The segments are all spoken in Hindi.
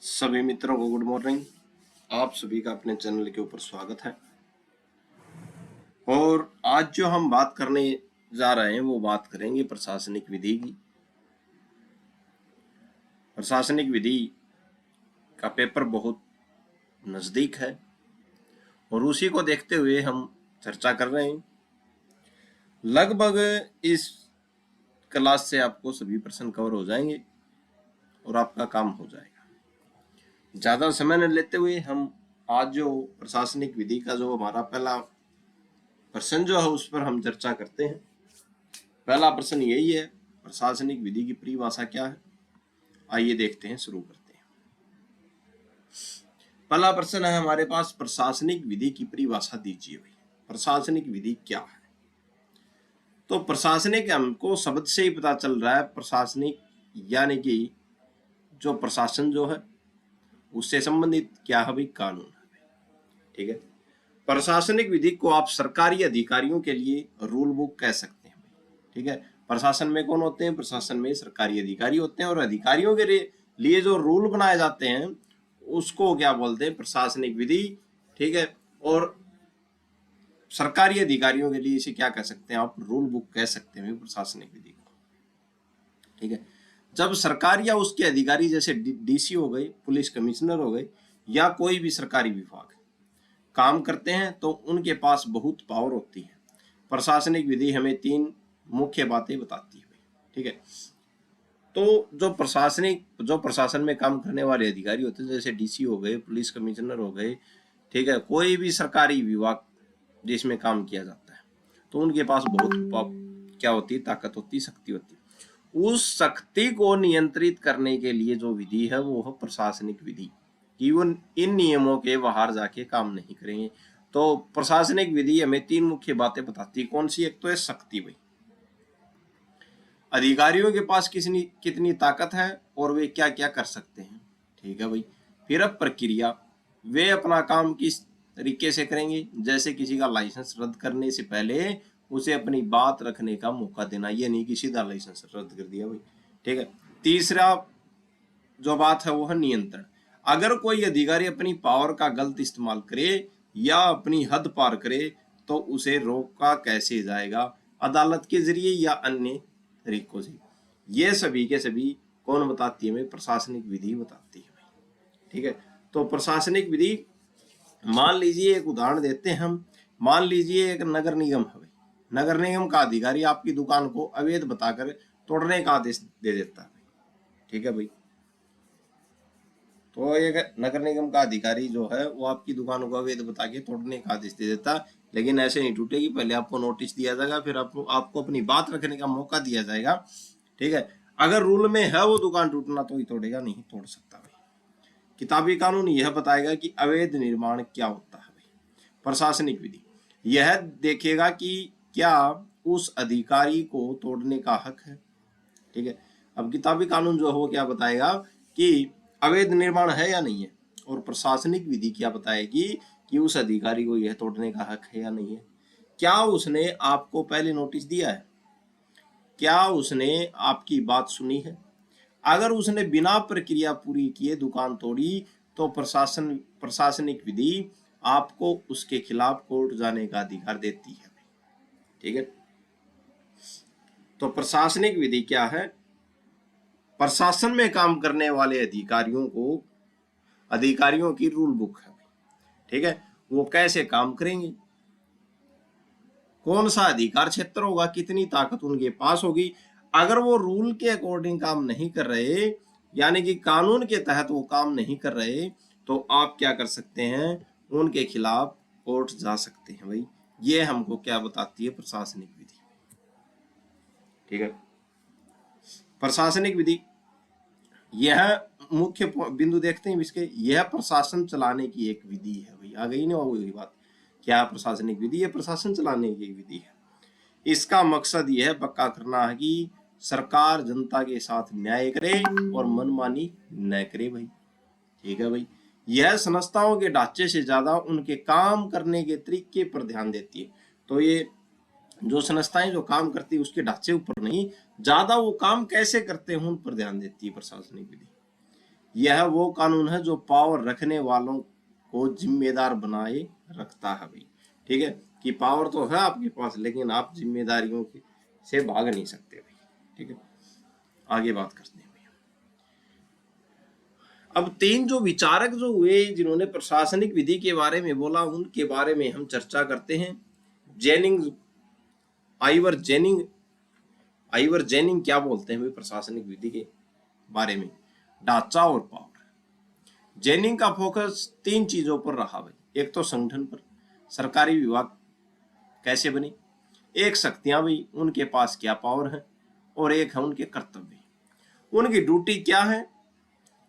सभी मित्रों को गुड मॉर्निंग। आप सभी का अपने चैनल के ऊपर स्वागत है। और आज जो हम बात करने जा रहे हैं वो बात करेंगे प्रशासनिक विधि की। प्रशासनिक विधि का पेपर बहुत नज़दीक है और उसी को देखते हुए हम चर्चा कर रहे हैं। लगभग इस क्लास से आपको सभी प्रश्न कवर हो जाएंगे और आपका काम हो जाएगा। ज़्यादा समय न लेते हुए हम आज जो प्रशासनिक विधि का जो हमारा पहला प्रश्न जो है उस पर हम चर्चा करते हैं। पहला प्रश्न यही है, प्रशासनिक विधि की परिभाषा क्या है? आइए देखते हैं, शुरू करते हैं। पहला प्रश्न है हमारे पास, प्रशासनिक विधि की परिभाषा दीजिए भाई। प्रशासनिक विधि क्या है? तो प्रशासनिक हमको शब्द से ही पता चल रहा है। प्रशासनिक यानी कि जो प्रशासन जो है उससे संबंधित क्या है भाई? कानून है। ठीक है, प्रशासनिक विधि को आप सरकारी अधिकारियों के लिए रूल बुक कह सकते हैं। ठीक है, प्रशासन में कौन होते हैं? प्रशासन में सरकारी अधिकारी होते हैं और अधिकारियों के लिए जो रूल बनाए जाते हैं उसको क्या बोलते हैं? प्रशासनिक विधि। ठीक है, और सरकारी अधिकारियों के लिए इसे क्या कह सकते हैं आप? रूल बुक कह सकते हैं प्रशासनिक विधि को। ठीक है, जब सरकार या उसके अधिकारी जैसे डीसी हो गए, पुलिस कमिश्नर हो गए या कोई भी सरकारी विभाग काम करते हैं तो उनके पास बहुत पावर होती है। प्रशासनिक विधि हमें तीन मुख्य बातें बताती है। ठीक है, तो जो प्रशासन में काम करने वाले अधिकारी होते हैं जैसे डीसी हो गए, पुलिस कमिश्नर हो गए, ठीक है, कोई भी सरकारी विभाग जिसमें काम किया जाता है तो उनके पास बहुत क्या होती है? ताकत होती है, शक्ति होती है। उस शक्ति को नियंत्रित करने के लिए जो विधि है वो है प्रशासनिक विधि, कि वो इन नियमों के बाहर जाके काम नहीं करेंगे। तो प्रशासनिक विधि हमें तीन मुख्य बातें बताती है। कौन सी? एक तो है शक्ति भाई, अधिकारियों के पास कितनी ताकत है और वे क्या क्या कर सकते हैं। ठीक है भाई, फिर अब प्रक्रिया, वे अपना काम किस तरीके से करेंगे। जैसे किसी का लाइसेंस रद्द करने से पहले उसे अपनी बात रखने का मौका देना, ये नहीं कि सीधा लाइसेंस रद्द कर दिया भाई। ठीक है, तीसरा जो बात है वो है नियंत्रण। अगर कोई अधिकारी अपनी पावर का गलत इस्तेमाल करे या अपनी हद पार करे तो उसे रोका कैसे जाएगा? अदालत के जरिए या अन्य तरीकों से। ये सभी के सभी कौन बताती है हमें? प्रशासनिक विधि बताती है भाई। ठीक है, तो प्रशासनिक विधि, मान लीजिए एक उदाहरण देते हैं हम। मान लीजिए एक नगर निगम है भाई, नगर निगम का अधिकारी आपकी दुकान को अवैध बताकर तोड़ने का आदेश दे देता है। ठीक है भाई, तो एक नगर निगम का अधिकारी जो है वो आपकी दुकान को अवैध बता के तोड़ने का आदेश दे देता, लेकिन ऐसे नहीं टूटेगी। पहले आपको नोटिस दिया जाएगा, फिर आपको अपनी बात रखने का मौका दिया जाएगा। ठीक है, अगर रूल में है वो दुकान टूटना तो ही तोड़ेगा, नहीं तोड़ सकता भाई। किताबी कानून यह बताएगा कि अवैध निर्माण क्या होता है भाई। प्रशासनिक विधि यह देखेगा कि क्या उस अधिकारी को तोड़ने का हक है। ठीक है, अब किताबी कानून जो है वो क्या बताएगा कि अवैध निर्माण है या नहीं है, और प्रशासनिक विधि क्या बताएगी कि उस अधिकारी को यह तोड़ने का हक है या नहीं है। क्या उसने आपको पहले नोटिस दिया है? क्या उसने आपकी बात सुनी है? अगर उसने बिना प्रक्रिया पूरी किए दुकान तोड़ी तो प्रशासनिक विधि आपको उसके खिलाफ कोर्ट जाने का अधिकार देती है। ठीक है, तो प्रशासनिक विधि क्या है? प्रशासन में काम करने वाले अधिकारियों की रूल बुक है। ठीक है, वो कैसे काम करेंगे, कौन सा अधिकार क्षेत्र होगा, कितनी ताकत उनके पास होगी। अगर वो रूल के अकॉर्डिंग काम नहीं कर रहे, यानी कि कानून के तहत वो काम नहीं कर रहे, तो आप क्या कर सकते हैं? उनके खिलाफ कोर्ट जा सकते हैं भाई। ये हमको क्या बताती है? प्रशासनिक विधि। ठीक है, प्रशासनिक विधि यह मुख्य बिंदु देखते हैं इसके। यह प्रशासन चलाने की एक विधि है भाई। आ गई ना वही बात, क्या प्रशासनिक विधि? है प्रशासन चलाने की विधि है। इसका मकसद यह पक्का करना है कि सरकार जनता के साथ न्याय करे और मनमानी न करे भाई। ठीक है भाई, यह संस्थाओं के ढांचे से ज्यादा उनके काम करने के तरीके पर ध्यान देती है। तो ये जो संस्थाएं जो काम करती है उसके ढांचे ऊपर नहीं, ज्यादा वो काम कैसे करते हैं उन पर ध्यान देती है प्रशासनिक विधि। यह वो कानून है जो पावर रखने वालों को जिम्मेदार बनाए रखता है भाई। ठीक है, कि पावर तो है आपके पास लेकिन आप जिम्मेदारियों से भाग नहीं सकते भाई। ठीक है, आगे बात करते हैं भाई। अब तीन जो विचारक जो हुए जिन्होंने प्रशासनिक विधि के बारे में बोला, उनके बारे में हम चर्चा करते हैं। Ginning, Ivoire ginning, Ivoire ginning क्या बोलते हैं भाई प्रशासनिक विधि के बारे में? ढांचा और पावर। जेनिंग का फोकस तीन चीजों पर रहा भाई। एक तो संगठन पर, सरकारी विभाग कैसे बने, एक शक्तियां भी, उनके पास क्या पावर है, और एक है उनके कर्तव्य, उनकी ड्यूटी क्या है।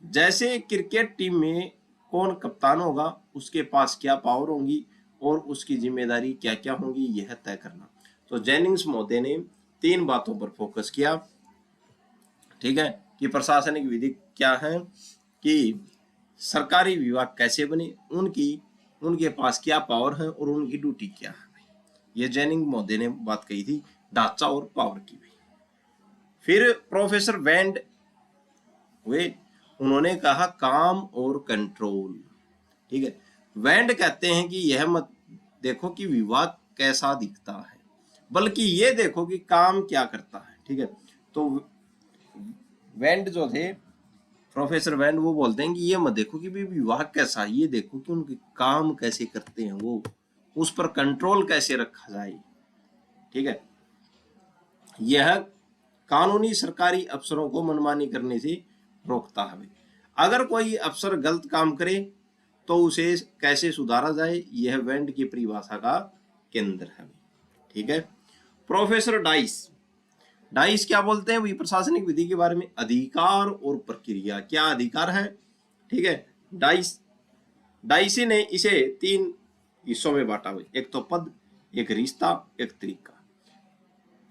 जैसे क्रिकेट टीम में कौन कप्तान होगा, उसके पास क्या पावर होंगी और उसकी जिम्मेदारी क्या क्या होंगी, यह तय करना। तो जेनिंग्स महोदय ने तीन बातों पर फोकस किया। ठीक है, कि प्रशासनिक विधि क्या है, कि सरकारी विभाग कैसे बने, उनके पास क्या पावर है और उनकी ड्यूटी क्या है। ये जेनिंग महोदय ने बात कही थी ढांचा और पावर की भी। फिर प्रोफेसर वेंड हुए, उन्होंने कहा काम और कंट्रोल। ठीक है, वेंड कहते हैं कि यह मत देखो कि विभाग कैसा दिखता है, बल्कि ये देखो कि काम क्या करता है। ठीक है, तो वेंड जो थे, प्रोफेसर वेंड, वो बोलते हैं कि ये मत देखो कि विभाग कैसा है, ये देखो कि उनके काम कैसे करते हैं, वो उस पर कंट्रोल कैसे रखा जाए। ठीक है, यह कानूनी सरकारी अफसरों को मनमानी करने से रोकता है। अगर कोई अफसर गलत काम करे तो उसे कैसे सुधारा जाए, यह वेंड की परिभाषा का केंद्र है। ठीक है, प्रोफेसर डाइस, डाइस क्या बोलते हैं प्रशासनिक विधि के बारे में? अधिकार और प्रक्रिया। क्या अधिकार है? ठीक है, डाइसी ने इसे तीन हिस्सों में बांटा हुआ, एक तो पद, एक रिश्ता, एक तरीका।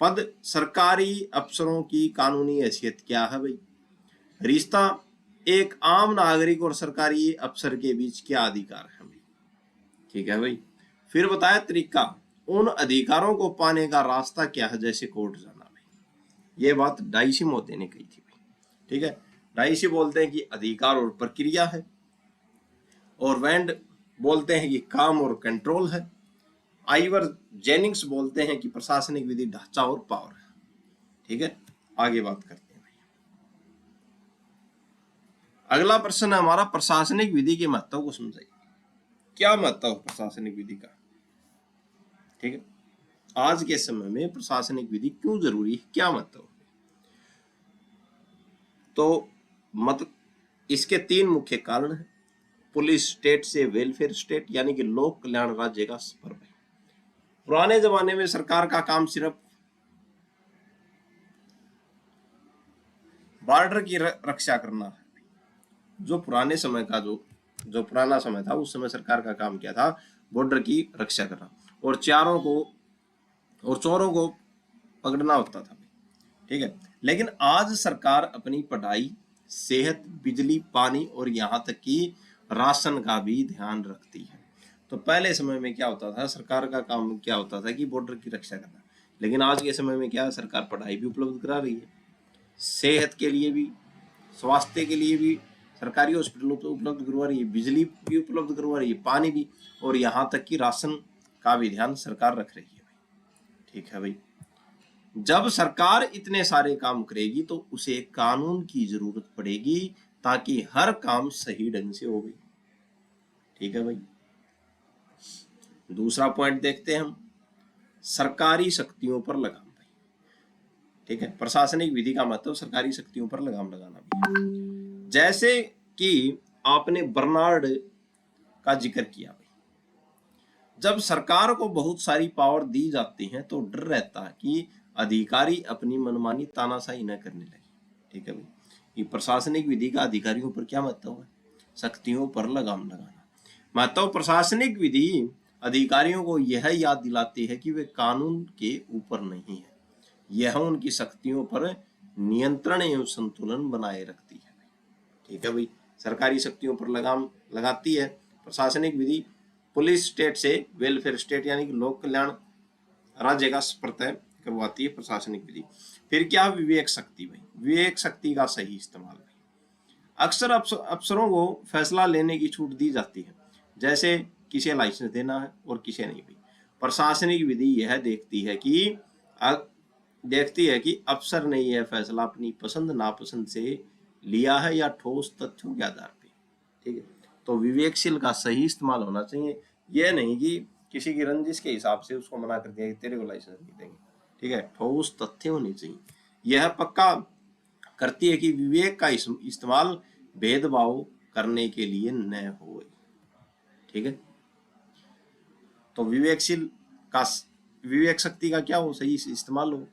पद, सरकारी अफसरों की कानूनी हैसियत क्या है भाई। रिश्ता, एक आम नागरिक और सरकारी अफसर के बीच क्या अधिकार है भाई। ठीक है भाई। फिर बताया तरीका, उन अधिकारों को पाने का रास्ता क्या है, जैसे कोर्ट जाना भाई। ये बात डाइसी महोदय ने कही थी भाई। ठीक है, डाइसी बोलते हैं कि अधिकार और प्रक्रिया है, और वेंड बोलते हैं कि काम और कंट्रोल है। आइवर जेनिंग्स बोलते हैं कि प्रशासनिक विधि ढांचा और पावर है। ठीक है, आगे बात करते हैं भाई। अगला प्रश्न है हमारा, प्रशासनिक विधि के महत्व को समझाइए। क्या महत्व है प्रशासनिक विधि का? ठीक है, आज के समय में प्रशासनिक विधि क्यों जरूरी है, क्या महत्व है? तो मत इसके तीन मुख्य कारण हैं। पुलिस स्टेट से वेलफेयर स्टेट, यानी कि लोक कल्याण राज्य का पर्व है। पुराने जमाने में सरकार का काम सिर्फ बॉर्डर की रक्षा करना है। जो पुराने समय का जो पुराना समय था, उस समय सरकार का काम क्या था? बॉर्डर की रक्षा करना और चोरों को पकड़ना होता था। ठीक है, लेकिन आज सरकार अपनी पढ़ाई, सेहत, बिजली, पानी और यहाँ तक कि राशन का भी ध्यान रखती है। तो पहले समय में क्या होता था, सरकार का काम क्या होता था कि बॉर्डर की रक्षा करना, लेकिन आज के समय में क्या, सरकार पढ़ाई भी उपलब्ध करा रही है, सेहत के लिए भी, स्वास्थ्य के लिए भी सरकारी हॉस्पिटल उपलब्ध करवा रही है, बिजली भी उपलब्ध करवा रही है, पानी भी, और यहाँ तक कि राशन का भी ध्यान सरकार रख रही है। ठीक है भाई, जब सरकार इतने सारे काम करेगी तो उसे कानून की जरूरत पड़ेगी ताकि हर काम सही ढंग से हो। ठीक है भाई, दूसरा पॉइंट देखते हैं हम, सरकारी शक्तियों पर लगाम भाई। ठीक है, प्रशासनिक विधि का मतलब सरकारी शक्तियों पर लगाम लगाना भी। जैसे कि आपने बर्नार्ड का जिक्र किया भाई, जब सरकार को बहुत सारी पावर दी जाती है तो डर रहता है कि अधिकारी अपनी मनमानी तानाशाही न करने लगे। ठीक है भाई, ये प्रशासनिक विधि का अधिकारियों पर क्या महत्व है? शक्तियों पर लगाम लगाना। महत्व, प्रशासनिक विधि अधिकारियों को यह याद दिलाती है कि वे कानून के ऊपर नहीं है, यह उनकी शक्तियों पर नियंत्रण एवं संतुलन बनाए रखती है। ठीक है भाई, सरकारी शक्तियों पर लगाम लगाती है प्रशासनिक विधि। पुलिस स्टेट से वेलफेयर स्टेट, यानी कि लोक कल्याण राज्य का प्रत्यय करवाती है प्रशासनिक विधि। फिर क्या, विवेक शक्ति भाई, विवेक शक्ति का सही इस्तेमाल भाई। अक्सर अफसरों को फैसला लेने की छूट दी जाती है, जैसे किसे लाइसेंस देना है और किसे नहीं भी। प्रशासनिक विधि यह देखती है कि अफसर ने यह फैसला अपनी पसंद नापसंद से लिया है या ठोस तथ्यों के आधार पे। ठीक है, तो विवेकशील का सही इस्तेमाल होना चाहिए, यह नहीं कि किसी की रंजिश के हिसाब से उसको मना कर दिया कि तेरे को लाइसेंस नहीं देंगे। ठीक है, ठोस तथ्य होनी चाहिए। यह पक्का करती है कि विवेक का इस्तेमाल भेदभाव करने के लिए न हो। ठीक है, तो विवेक शक्ति का क्या हो, सही इस्तेमाल हो।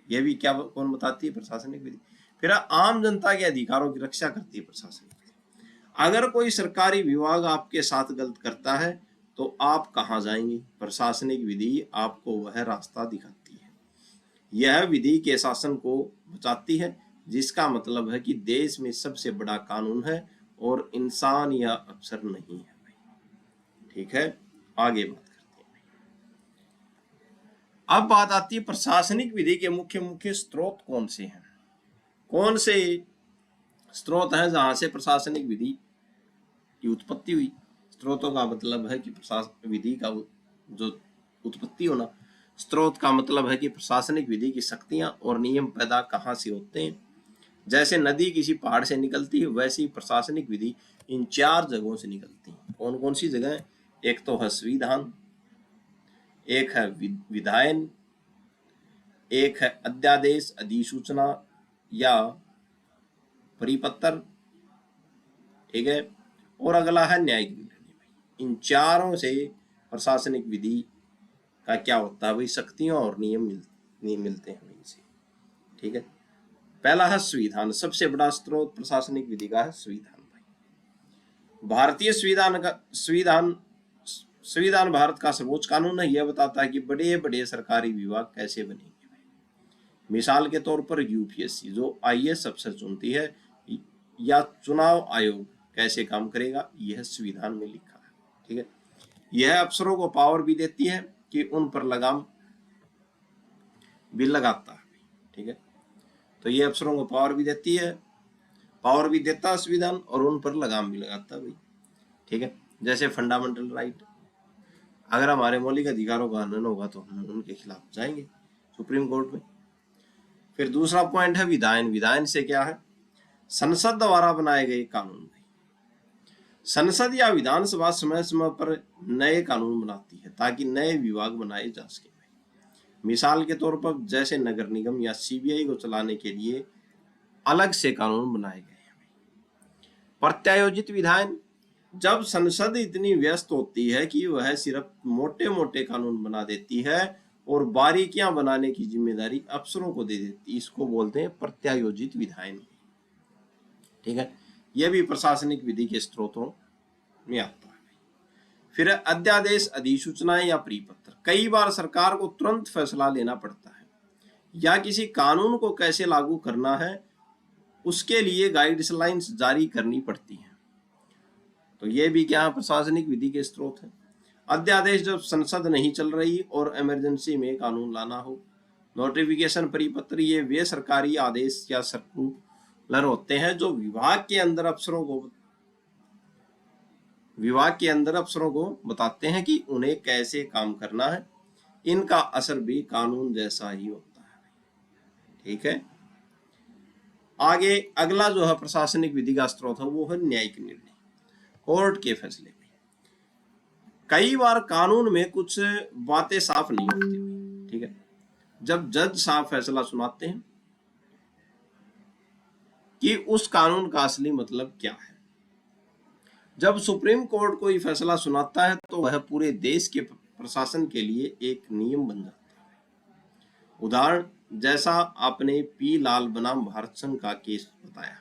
यह भी क्या कौन बताती है, प्रशासनिक विधि। फिर आम जनता के अधिकारों की रक्षा करती है प्रशासनिक विधि। अगर कोई सरकारी विभाग आपके साथ गलत करता है तो आप कहाँ जाएंगे, प्रशासनिक विधि आपको वह रास्ता दिखाती है। यह विधि के शासन को बचाती है, जिसका मतलब है कि देश में सबसे बड़ा कानून है और इंसान या अफसर नहीं है। ठीक है, आगे बात करते हैं। अब बात आती है प्रशासनिक विधि के मुख्य मुख्य स्रोत कौन से हैं। कौन से स्रोत हैं जहां से प्रशासनिक विधि की उत्पत्ति हुई। स्रोतों का मतलब है कि प्रशासनिक विधि का जो उत्पत्ति होना, स्रोत का मतलब है कि प्रशासनिक विधि की शक्तियां और नियम पैदा कहाँ से होते हैं। जैसे नदी किसी पहाड़ से निकलती है, वैसे ही प्रशासनिक विधि इन 4 जगहों से निकलती है। कौन कौन सी जगह? एक तो है संविधान, एक है विधायन, एक है अध्यादेश अधिसूचना या परिपत्र। ठीक है, और अगला है न्यायिक निर्णय। इन चारों से प्रशासनिक विधि का क्या होता है भाई, शक्तियां और नियम मिलते हैं इनसे। ठीक है, पहला है संविधान। सबसे बड़ा स्रोत प्रशासनिक विधि का है संविधान भाई। भारतीय संविधान भारत का सर्वोच्च कानून है। यह बताता है कि बड़े बड़े सरकारी विभाग कैसे बनेंगे। मिसाल के तौर पर यूपीएससी जो आईएएस अफसर चुनती है, या चुनाव आयोग कैसे काम करेगा, यह संविधान में लिखा है। ठीक है, यह अफसरों को पावर भी देती है कि उन पर लगाम भी लगाता है। ठीक है, तो ये अफसरों को पावर भी देती है, पावर भी देता है संविधान, और उन पर लगाम भी लगाता है भाई। ठीक है, जैसे फंडामेंटल राइट, अगर हमारे मौलिक अधिकारों का हनन होगा तो हम उनके खिलाफ जाएंगे सुप्रीम कोर्ट में। फिर दूसरा पॉइंट है विधायन। विधायन से क्या है, संसद द्वारा बनाए गए कानून। संसद या विधानसभा समय समय पर नए कानून बनाती है ताकि नए विभाग बनाए जा सके। मिसाल के तौर पर जैसे नगर निगम या सीबीआई को चलाने के लिए अलग से कानून बनाए गए हैं। प्रत्यायोजित विधायन, जब संसद इतनी व्यस्त होती है कि वह सिर्फ मोटे मोटे कानून बना देती है और बारीकियां बनाने की जिम्मेदारी अफसरों को दे देती है, इसको बोलते हैं प्रत्यायोजित विधायन। ठीक है, यह भी प्रशासनिक विधि के स्रोतों में आता है। फिर अध्यादेश अधिसूचनाएं या परिपत्र। कई बार सरकार को तुरंत फैसला लेना पड़ता है या किसी कानून को कैसे लागू करना है उसके लिए गाइडलाइंस जारी करनी पड़ती है। तो ये भी क्या है, प्रशासनिक विधि के स्रोत है। अध्यादेश जब संसद नहीं चल रही और इमरजेंसी में कानून लाना हो। नोटिफिकेशन परिपत्र, ये वे सरकारी आदेश या सर्कुलर होते हैं जो विभाग के अंदर अफसरों को बताते हैं कि उन्हें कैसे काम करना है। इनका असर भी कानून जैसा ही होता है। ठीक है, आगे अगला जो है प्रशासनिक विधि का स्रोत है वो है न्यायिक निर्णय, कोर्ट के फैसले में। कई बार कानून में कुछ बातें साफ नहीं होती। ठीक है, जब जज साफ फैसला सुनाते हैं कि उस कानून का असली मतलब क्या है। जब सुप्रीम कोर्ट कोई फैसला सुनाता है तो वह पूरे देश के प्रशासन के लिए एक नियम बन जाता है। उदाहरण, जैसा आपने पी लाल बनाम भारत संघ का केस बताया,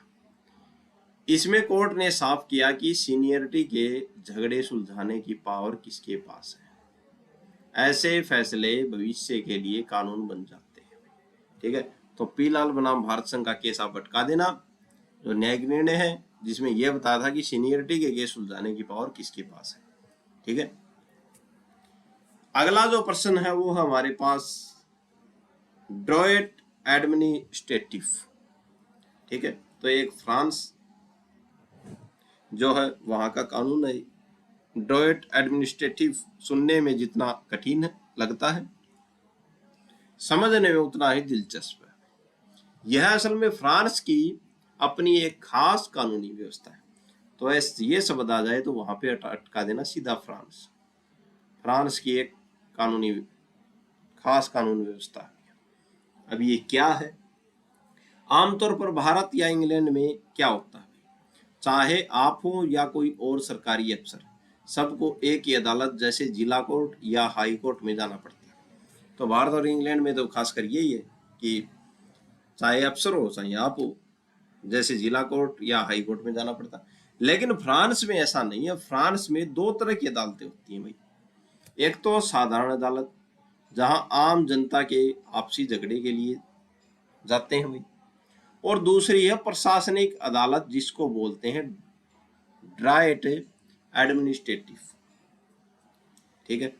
इसमें कोर्ट ने साफ किया कि सीनियरिटी के झगड़े सुलझाने की पावर किसके पास है। ऐसे फैसले भविष्य के लिए कानून बन जाते हैं। ठीक है, तो पी लाल बनाम भारत संघ का केस आप अटका देना, जो न्यायिक निर्णय है जिसमें यह बताया था कि सीनियरिटी के केस सुलझाने की पावर किसके पास है। ठीक है, अगला जो प्रश्न है वो है हमारे पास ड्रॉइट एडमिनिस्ट्रेटिव। ठीक है, तो एक फ्रांस जो है वहां का कानून है। ड्राफ्ट एडमिनिस्ट्रेटिव सुनने में जितना कठिन लगता है, समझने में उतना ही दिलचस्प है। यह असल में फ्रांस की अपनी एक खास कानूनी व्यवस्था है। तो ऐसे ये शब्द आ जाए तो वहां पे अटका देना सीधा फ्रांस। फ्रांस की एक कानूनी खास कानून व्यवस्था है। अब ये क्या है? आमतौर पर भारत या इंग्लैंड में क्या होता है, चाहे आप हो या कोई और सरकारी अफसर, सबको एक ही अदालत जैसे जिला कोर्ट या हाई कोर्ट में जाना पड़ता है। तो भारत और इंग्लैंड में तो खासकर यही है कि चाहे अफसर हो चाहे आप हो, जैसे जिला कोर्ट या हाई कोर्ट में जाना पड़ता है। लेकिन फ्रांस में ऐसा नहीं है। फ्रांस में दो तरह की अदालतें होती हैं भाई। एक तो साधारण अदालत, जहां आम जनता के आपसी झगड़े के लिए जाते हैं भाई, और दूसरी है प्रशासनिक अदालत, जिसको बोलते हैं ड्राइट एडमिनिस्ट्रेटिव। ठीक है,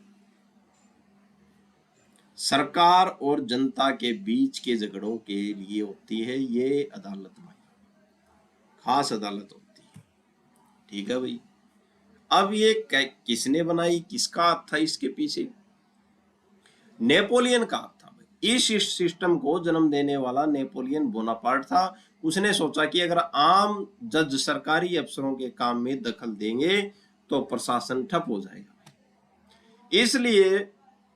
सरकार और जनता के बीच के झगड़ों के लिए होती है ये अदालत भाई, खास अदालत होती है। ठीक है भाई। अब ये किसने बनाई, किसका हाथ था इसके पीछे? नेपोलियन का हाथ था भाई। इस सिस्टम को जन्म देने वाला नेपोलियन बोनापार्ट था। उसने सोचा कि अगर आम जज सरकारी अफसरों के काम में दखल देंगे तो प्रशासन ठप हो जाएगा। इसलिए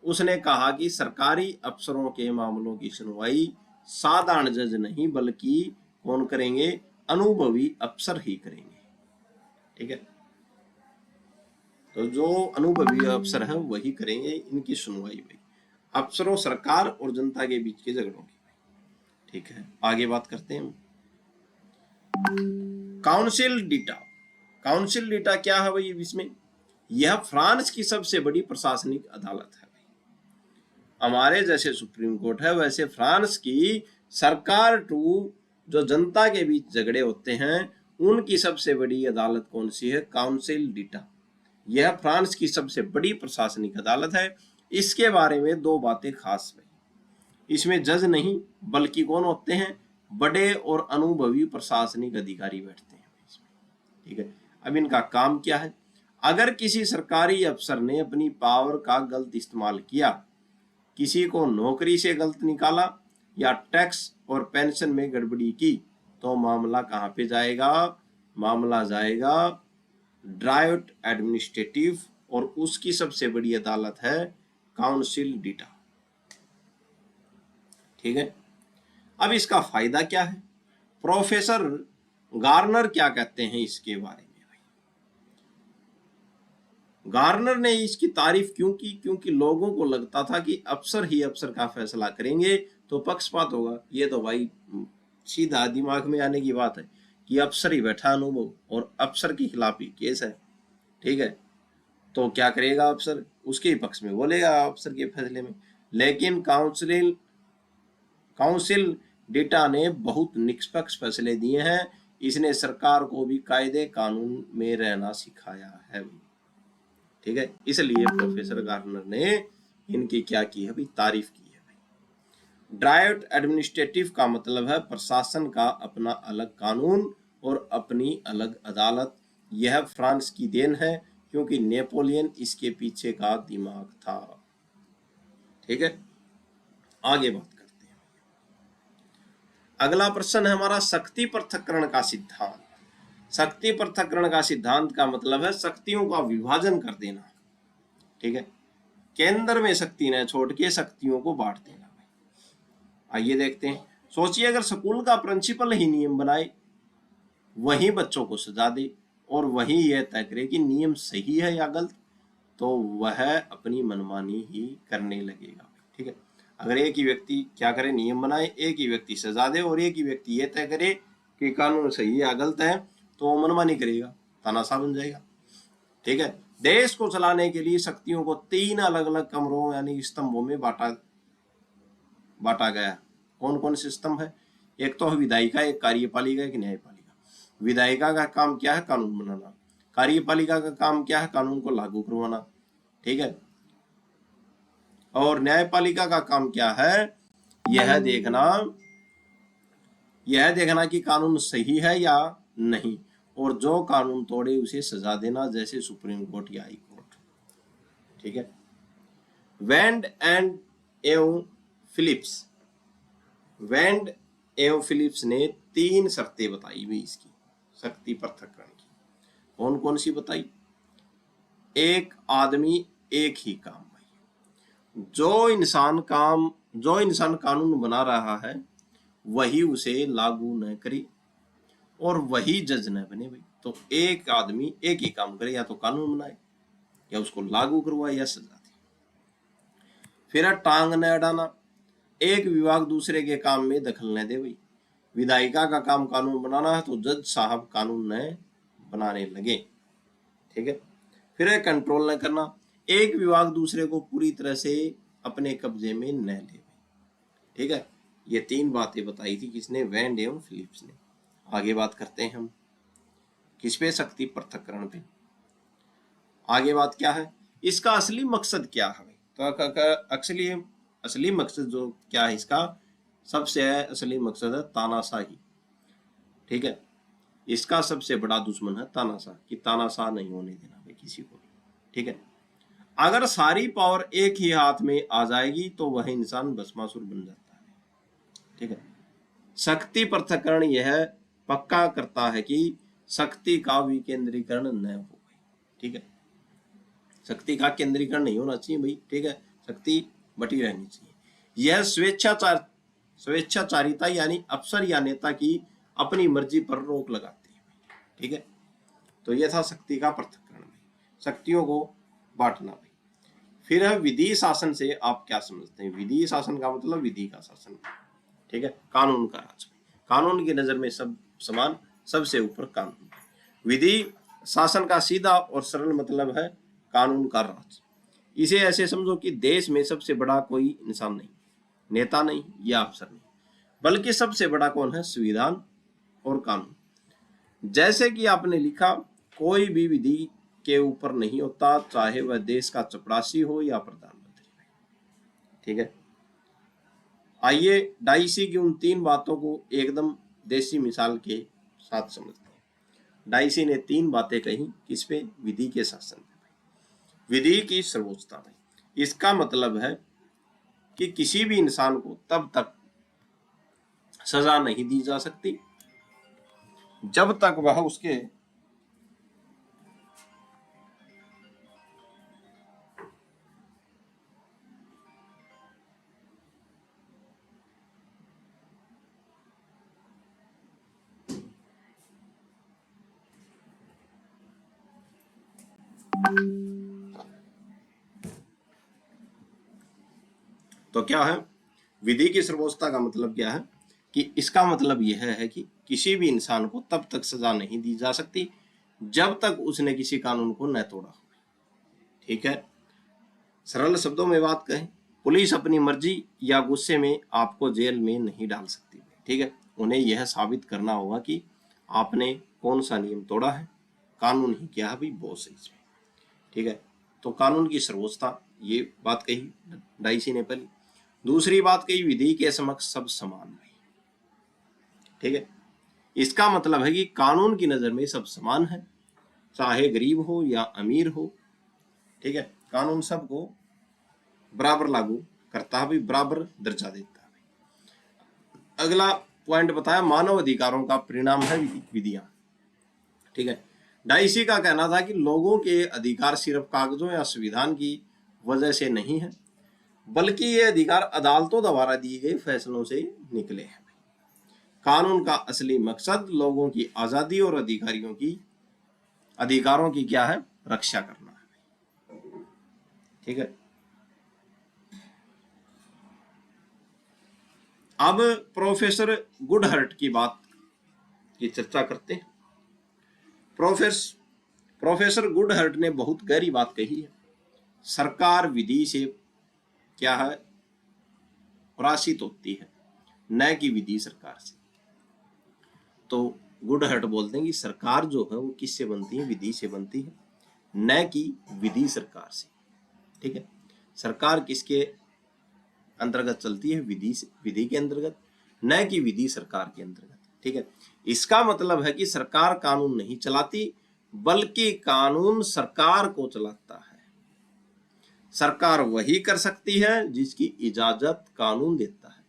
उसने कहा कि सरकारी अफसरों के मामलों की सुनवाई साधारण जज नहीं बल्कि कौन करेंगे, अनुभवी अफसर ही करेंगे। ठीक है, तो जो अनुभवी अफसर हैं वही करेंगे इनकी सुनवाई भाई, अफसरों, सरकार और जनता के बीच के झगड़ों की। ठीक है, आगे बात करते हैं। काउंसिल डीटा। काउंसिल डीटा क्या है भाई? इसमें यह फ्रांस की सबसे बड़ी प्रशासनिक अदालत है भाई। हमारे जैसे सुप्रीम कोर्ट है, वैसे फ्रांस की सरकार टू जो जनता के बीच झगड़े होते हैं उनकी सबसे बड़ी अदालत कौन सी है? काउंसिल डीटा। यह फ्रांस की सबसे बड़ी प्रशासनिक अदालत है। इसके बारे में दो बातें खास है। इसमें जज नहीं बल्कि कौन होते हैं? बड़े और अनुभवी प्रशासनिक अधिकारी बैठते हैं इसमें। ठीक है, अब इनका काम क्या है? अगर किसी सरकारी अफसर ने अपनी पावर का गलत इस्तेमाल किया, किसी को नौकरी से गलत निकाला या टैक्स और पेंशन में गड़बड़ी की, तो मामला कहां पे जाएगा? मामला जाएगा ड्राफ्ट एडमिनिस्ट्रेटिव, और उसकी सबसे बड़ी अदालत है काउंसिल डीटा। ठीक है, अब इसका फायदा क्या है? प्रोफेसर गार्नर क्या कहते हैं इसके बारे में भाई? गार्नर ने इसकी तारीफ क्यों की? क्योंकि लोगों को लगता था कि अफसर ही अफसर का फैसला करेंगे तो पक्षपात होगा। ये तो भाई सीधा दिमाग में आने की बात है कि अफसर ही बैठा अनुभव और अफसर के खिलाफ ही केस है। ठीक है, तो क्या करेगा अफसर? उसके ही पक्ष में बोलेगा अफसर के फैसले में। लेकिन काउंसिल डेटा ने बहुत निष्पक्ष फैसले दिए हैं। इसने सरकार को भी कायदे कानून में रहना सिखाया है। ठीक है, इसलिए प्रोफेसर गार्नर ने इनकी क्या की है भाई? तारीफ की है भाई। ड्राफ्ट एडमिनिस्ट्रेटिव का मतलब है प्रशासन का अपना अलग कानून और अपनी अलग अदालत। यह फ्रांस की देन है क्योंकि नेपोलियन इसके पीछे का दिमाग था। ठीक है, आगे बात करते हैं। अगला प्रश्न है हमारा शक्ति पृथक्करण का सिद्धांत। शक्ति पृथक्करण का सिद्धांत का मतलब है शक्तियों का विभाजन कर देना। ठीक है, केंद्र में शक्ति न छोड़ के शक्तियों को बांट देना। आइए देखते हैं। सोचिए अगर स्कूल का प्रिंसिपल ही नियम बनाए, वही बच्चों को सजा दे और वही यह तय करे कि नियम सही है या गलत, तो वह अपनी मनमानी ही करने लगेगा। ठीक है, अगर एक ही व्यक्ति क्या करे? नियम बनाए, एक ही व्यक्ति सजा दे और एक ही व्यक्ति यह तय करे कि कानून सही या गलत है, तो वो मनमानी करेगा, तानाशाह बन जाएगा। ठीक है, देश को चलाने के लिए शक्तियों को 3 अलग अलग कमरों यानी स्तंभों में बांटा गया। कौन कौन से स्तंभ है? एक तो है विधायिका, एक कार्यपालिका, एक न्यायपालिका। विधायिका का काम क्या है? कानून बनाना। कार्यपालिका का काम क्या है? कानून को लागू करवाना। ठीक है, और न्यायपालिका का काम क्या है? यह देखना कि कानून सही है या नहीं, और जो कानून तोड़े उसे सजा देना, जैसे सुप्रीम कोर्ट या हाई कोर्ट। ठीक है। वेंड एंड एवं फिलिप्स, वेंड एवं फिलिप्स ने 3 शर्तें बताई हुई इसकी शक्ति पृथक्करण की। कौन कौन सी बताई? एक आदमी एक ही काम। जो इंसान कानून बना रहा है वही उसे लागू न करे और वही जज न बने भाई। तो एक आदमी एक ही काम करे, या तो कानून बनाए या उसको लागू करवाए या सजा दे। फिर टांग न अड़ाना, एक विभाग दूसरे के काम में दखल न दे भाई। विधायिका का काम कानून बनाना है तो जज साहब कानून न बनाने लगे। ठीक है। फिर कंट्रोल न करना, एक विभाग दूसरे को पूरी तरह से अपने कब्जे में न ले। ठीक है। ये 3 बातें बताई थी किसने? वेंड एवं फिलिप्स ने। आगे बात करते हैं हम किस पे? शक्ति पृथक्करण पे। आगे बात क्या है? इसका असली मकसद क्या है? तो असली मकसद जो क्या है इसका? सबसे असली मकसद है तानाशाही। ठीक है। इसका सबसे बड़ा दुश्मन है तानाशाह, कि तानाशाह नहीं होने देना भाई किसी को भी। ठीक है। अगर सारी पावर एक ही हाथ में आ जाएगी तो वह इंसान भस्मासुर बन जाता है। ठीक है। शक्ति पृथक्करण यह पक्का करता है कि शक्ति का विकेंद्रीकरण न हो। ठीक है। शक्ति का केंद्रीकरण नहीं होना चाहिए भाई। ठीक है। शक्ति बटी रहनी चाहिए। यह स्वेच्छाचारिता यानी अफसर या नेता की अपनी मर्जी पर रोक लगाती है। ठीक है। तो यह था शक्ति का पृथक्करण, शक्तियों को बांटना भाई। फिर है विधि शासन से आप क्या समझते हैं? विधि शासन का मतलब विधि का शासन। ठीक है। कानून का राज, कानून की नजर में सब समान, सबसे ऊपर कानून। विधि शासन का सीधा और सरल मतलब है कानून का राज। इसे ऐसे समझो कि देश में सबसे बड़ा कोई इंसान नहीं, नेता नहीं या अफसर नहीं, बल्कि सबसे बड़ा कौन है? संविधान और कानून। जैसे कि आपने लिखा, कोई भी विधि के ऊपर नहीं होता, चाहे वह देश का चपरासी हो या प्रधानमंत्री। ठीक है। आइए डाइसी की उन 3 बातों को एकदम देसी मिसाल के साथ समझते हैं। डाइसी ने 3 बातें कही किस पे? विधि के शासन पे। विधि की सर्वोच्चता में इसका मतलब है कि किसी भी इंसान को तब तक सजा नहीं दी जा सकती जब तक वह उसके तो क्या है विधि की सर्वोच्चता का मतलब? क्या है कि इसका मतलब यह है कि किसी भी इंसान को तब तक सजा नहीं दी जा सकती जब तक उसने किसी कानून को न तोड़ा हो। ठीक है। सरल शब्दों में बात कहें, पुलिस अपनी मर्जी या गुस्से में आपको जेल में नहीं डाल सकती। ठीक है। उन्हें यह साबित करना होगा कि आपने कौन सा नियम तोड़ा है, कानून ही क्या है भाई, बॉस है इसमें। ठीक है। तो कानून की सर्वोच्चता, ये बात कही डाइसी ने पहली। दूसरी बात कही, विधि के समक्ष सब समान है। ठीक है। इसका मतलब है कि कानून की नजर में सब समान है, चाहे गरीब हो या अमीर हो। ठीक है। कानून सबको बराबर लागू करता है, बराबर दर्जा देता है। अगला पॉइंट बताया, मानव अधिकारों का परिणाम है विधियां। ठीक है। डाइसी का कहना था कि लोगों के अधिकार सिर्फ कागजों या संविधान की वजह से नहीं है, बल्कि ये अधिकार अदालतों द्वारा दिए गए फैसलों से निकले हैं। कानून का असली मकसद लोगों की आजादी और अधिकारों की क्या है? रक्षा करना है। ठीक है। अब प्रोफेसर गुडहर्ट की बात की चर्चा करते हैं। प्रोफेसर गुडहर्ट ने बहुत गहरी बात कही है। सरकार विधि से क्या है? पराजित होती है, न कि विधि सरकार से। तो गुडहर्ट बोलते हैं कि सरकार जो है वो किससे बनती है? विधि से बनती है, न कि विधि सरकार से। ठीक है। सरकार किसके अंतर्गत चलती है? विधि के अंतर्गत, न कि विधि सरकार के अंतर्गत। ठीक है, इसका मतलब है कि सरकार कानून नहीं चलाती, बल्कि कानून सरकार को चलाता है। सरकार वही कर सकती है जिसकी इजाजत कानून देता है।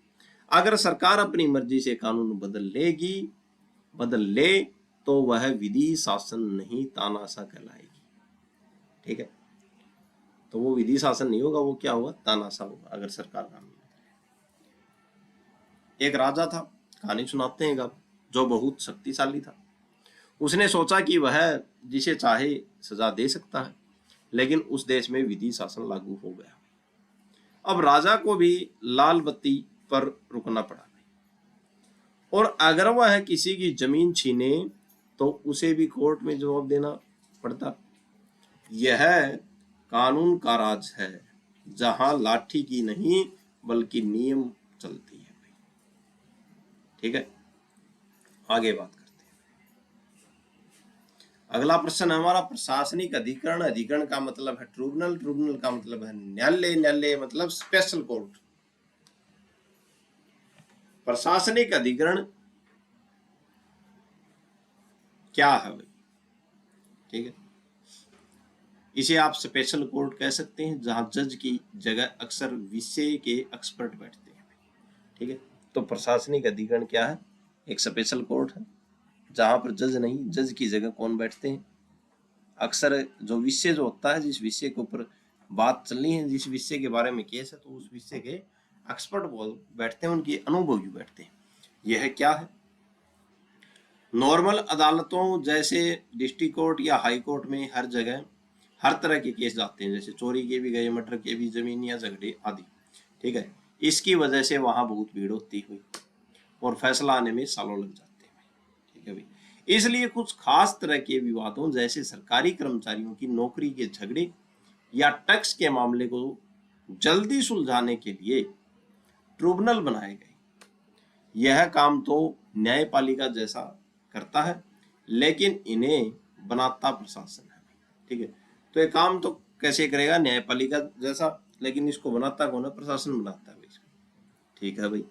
अगर सरकार अपनी मर्जी से कानून बदल ले तो वह विधि शासन नहीं, तानाशाह कहलाएगी। ठीक है, तो वो विधि शासन नहीं होगा, वो क्या होगा, तानाशाह होगा अगर सरकार कानून। एक राजा था, कहानी सुनाते हैं आप, जो बहुत शक्तिशाली था। उसने सोचा कि वह जिसे चाहे सजा दे सकता है, लेकिन उस देश में विधि शासन लागू हो गया। अब राजा को भी लाल बत्ती पर रुकना पड़ा, और अगर वह किसी की जमीन छीने तो उसे भी कोर्ट में जवाब देना पड़ता। यह कानून का राज है, जहां लाठी की नहीं बल्कि नियम चलती है। ठीक है, आगे बात करते हैं। अगला प्रश्न है हमारा, प्रशासनिक अधिकरण। अधिकरण का मतलब है ट्रिब्यूनल, ट्रिब्यूनल का मतलब है न्यायालय, न्यायालय मतलब स्पेशल कोर्ट। प्रशासनिक अधिकरण क्या है भाई? ठीक है, इसे आप स्पेशल कोर्ट कह सकते हैं, जहां जज की जगह अक्सर विषय के एक्सपर्ट बैठते हैं। ठीक है, तो प्रशासनिक अधिकरण क्या है? एक स्पेशल कोर्ट है जहां पर जज नहीं, जज की जगह कौन बैठते हैं? अक्सर जो विषय जो होता है, जिस विषय के ऊपर बात चलनी है, जिस विषय के बारे में केस है, तो उस विषय के एक्सपर्ट बैठते हैं, उनके अनुभवी बैठते हैं। यह क्या है? नॉर्मल अदालतों जैसे डिस्ट्रिक्ट कोर्ट या हाई कोर्ट में हर जगह हर तरह के केस जाते हैं, जैसे चोरी के भी गए, मर्डर के भी, जमीन या झगड़े आदि। ठीक है, इसकी वजह से वहां बहुत भीड़ होती हुई और फैसला आने में सालों लग जाते हैं। ठीक है भाई, इसलिए कुछ खास तरह के विवादों जैसे सरकारी कर्मचारियों की नौकरी के झगड़े या टैक्स के मामले को जल्दी सुलझाने के लिए ट्रिब्यूनल बनाए गए। यह काम तो न्यायपालिका जैसा करता है, लेकिन इन्हें बनाता प्रशासन है। ठीक है, तो ये काम तो कैसे करेगा? न्यायपालिका जैसा, लेकिन इसको बनाता कौन है? प्रशासन बनाता है बीच में। ठीक है भाई,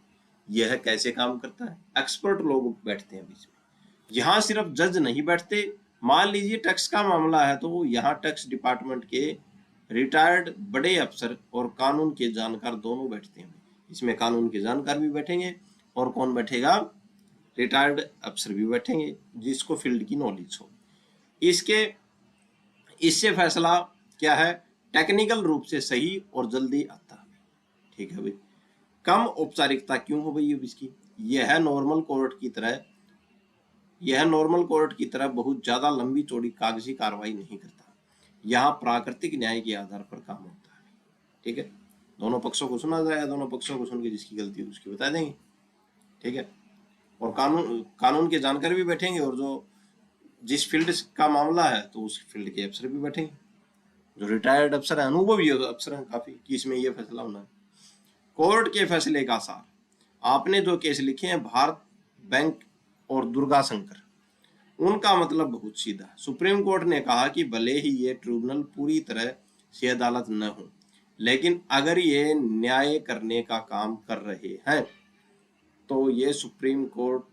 यह कैसे काम करता है? एक्सपर्ट लोग बैठते हैं बीच में। यहाँ सिर्फ जज नहीं बैठते। मान लीजिए टैक्स का मामला है, तो यहाँ टैक्स डिपार्टमेंट के रिटायर्ड बड़े अफसर और कानून के जानकार दोनों बैठते हैं। इसमें कानून के जानकार भी बैठेंगे और कौन बैठेगा? रिटायर्ड अफसर भी बैठेंगे, जिसको फील्ड की नॉलेज हो। इससे फैसला क्या है? टेक्निकल रूप से सही और जल्दी आता है। ठीक है भाई, कम औपचारिकता क्यों हो भाई अब इसकी? यह नॉर्मल कोर्ट की तरह बहुत ज्यादा लंबी चौड़ी कागजी कार्रवाई नहीं करता। यहाँ प्राकृतिक न्याय के आधार पर काम होता है। ठीक है, दोनों पक्षों को सुना जाएगा, दोनों पक्षों को सुन के जिसकी गलती है उसकी बता देंगे। ठीक है, और कानून के जानकार भी बैठेंगे, और जो जिस फील्ड का मामला है तो उस फील्ड के अफसर भी बैठेंगे, जो रिटायर्ड अफसर है, अनुभवी अफसर हैं काफी, कि इसमें ये फैसला होना है। कोर्ट के फैसले का सार। आपने जो केस लिखे हैं भारत बैंक और दुर्गा शंकर, उनका मतलब बहुत सीधा। सुप्रीम कोर्ट ने कहा कि भले ही ये ट्रिब्यूनल पूरी तरह से अदालत न हो, लेकिन अगर ये न्याय करने का काम कर रहे हैं तो ये सुप्रीम कोर्ट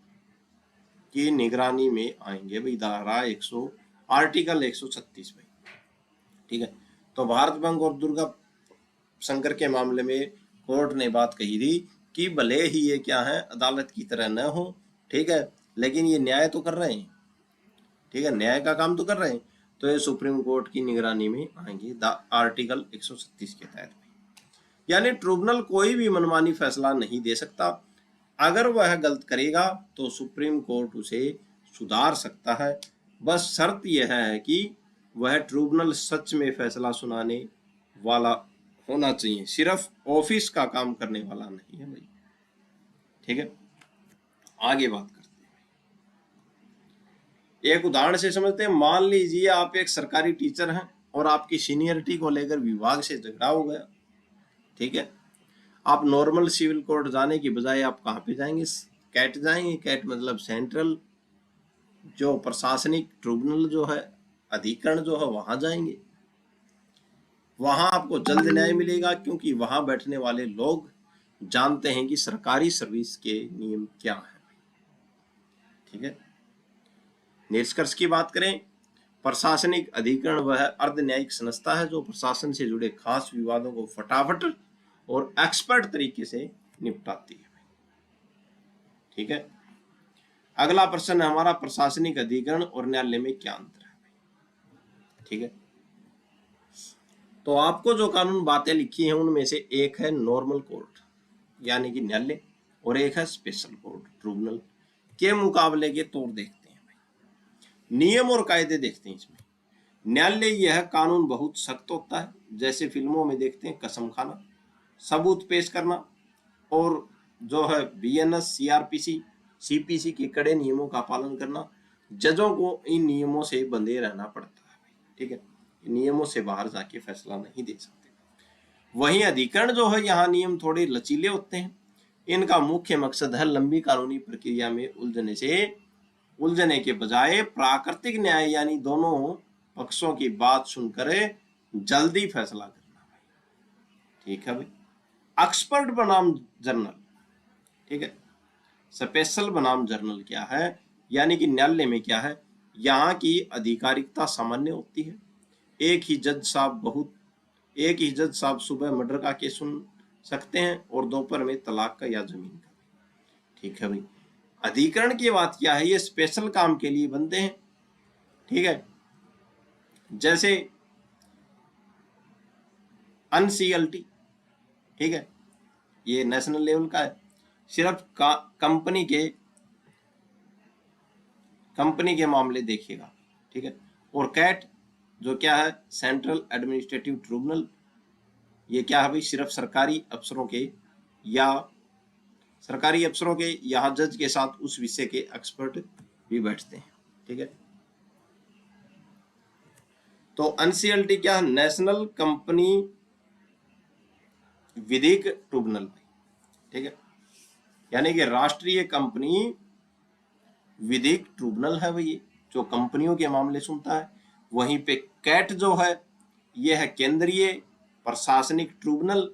की निगरानी में आएंगे भाई। धारा 100 आर्टिकल 136 में। ठीक है, तो भारत बैंक और दुर्गा शंकर के मामले में कोर्ट ने बात कही थी कि भले ही ये क्या है, अदालत की तरह न हो, ठीक है, लेकिन ये न्याय तो कर रहे हैं। ठीक है, न्याय का काम तो कर रहे हैं, तो ये सुप्रीम कोर्ट की निगरानी में आएंगे आर्टिकल 136 के तहत। यानी ट्रिब्यूनल कोई भी मनमानी फैसला नहीं दे सकता। अगर वह गलत करेगा तो सुप्रीम कोर्ट उसे सुधार सकता है। बस शर्त यह है कि वह ट्रिब्यूनल सच में फैसला सुनाने वाला होना चाहिए, सिर्फ ऑफिस का काम करने वाला नहीं है भाई। ठीक है, आगे बात करते हैं। एक उदाहरण से समझते हैं। मान लीजिए आप एक सरकारी टीचर हैं और आपकी सीनियरिटी को लेकर विभाग से झगड़ा हो गया। ठीक है, आप नॉर्मल सिविल कोर्ट जाने की बजाय आप कहाँ पे जाएंगे? कैट जाएंगे। कैट मतलब सेंट्रल जो प्रशासनिक ट्रिब्यूनल जो है, अधिकरण जो है, वहां जाएंगे। वहां आपको जल्द न्याय मिलेगा, क्योंकि वहां बैठने वाले लोग जानते हैं कि सरकारी सर्विस के नियम क्या है। ठीक है। निष्कर्ष की बात करें, प्रशासनिक अधिकरण वह अर्ध न्यायिक संस्था है जो प्रशासन से जुड़े खास विवादों को फटाफट और एक्सपर्ट तरीके से निपटाती है। ठीक है। अगला प्रश्न है हमारा, प्रशासनिक अधिकरण और न्यायालय में क्या अंतर है? ठीक है। तो आपको जो कानून बातें लिखी हैं उनमें से एक है नॉर्मल कोर्ट यानी कि न्यायालय, और एक है स्पेशल कोर्ट ट्रिब्यूनल। के मुकाबले के तौर देखते हैं भाई, नियम और कायदे देखते हैं इसमें। न्यायालय यह कानून बहुत सख्त होता है, जैसे फिल्मों में देखते हैं कसम खाना, सबूत पेश करना, और जो है बीएनएस, सीआरपीसी, सीपीसी के कड़े नियमों का पालन करना। जजों को इन नियमों से बंधे रहना पड़ता है। ठीक है, नियमों से बाहर जाके फैसला नहीं दे सकते। वहीं अधिकरण जो है, यहाँ नियम थोड़े लचीले होते हैं। इनका मुख्य मकसद है लंबी कानूनी प्रक्रिया में उलझने के बजाय प्राकृतिक न्याय यानी दोनों पक्षों की बात सुनकर जल्दी फैसला करना। ठीक है भाई। एक्सपर्ट बनाम जर्नल, ठीक है। स्पेशल बनाम जर्नल क्या है, यानी कि न्यायालय में क्या है, यहाँ की आधिकारिकता सामान्य होती है। एक ही जज साहब सुबह मर्डर का केस सुन सकते हैं और दोपहर में तलाक का या जमीन का। ठीक है भाई। अधिकरण की बात क्या है, ये स्पेशल काम के लिए बनते हैं। ठीक है, जैसे एनसीएलटी, ठीक है, ये नेशनल लेवल का है, सिर्फ कंपनी के मामले देखिएगा। ठीक है। और कैट जो क्या है, सेंट्रल एडमिनिस्ट्रेटिव ट्रिब्यूनल, ये क्या है भाई, सिर्फ सरकारी अफसरों के यहाँ जज के साथ उस विषय के एक्सपर्ट भी बैठते हैं। ठीक है। तो एनसीएलटी क्या है, नेशनल कंपनी विधिक ट्रिब्यूनल। ठीक है, यानी कि राष्ट्रीय कंपनी विधिक ट्रिब्यूनल है भाई, जो कंपनियों के मामले सुनता है। वहीं पे कैट जो है, यह है केंद्रीय प्रशासनिक ट्रिब्यूनल,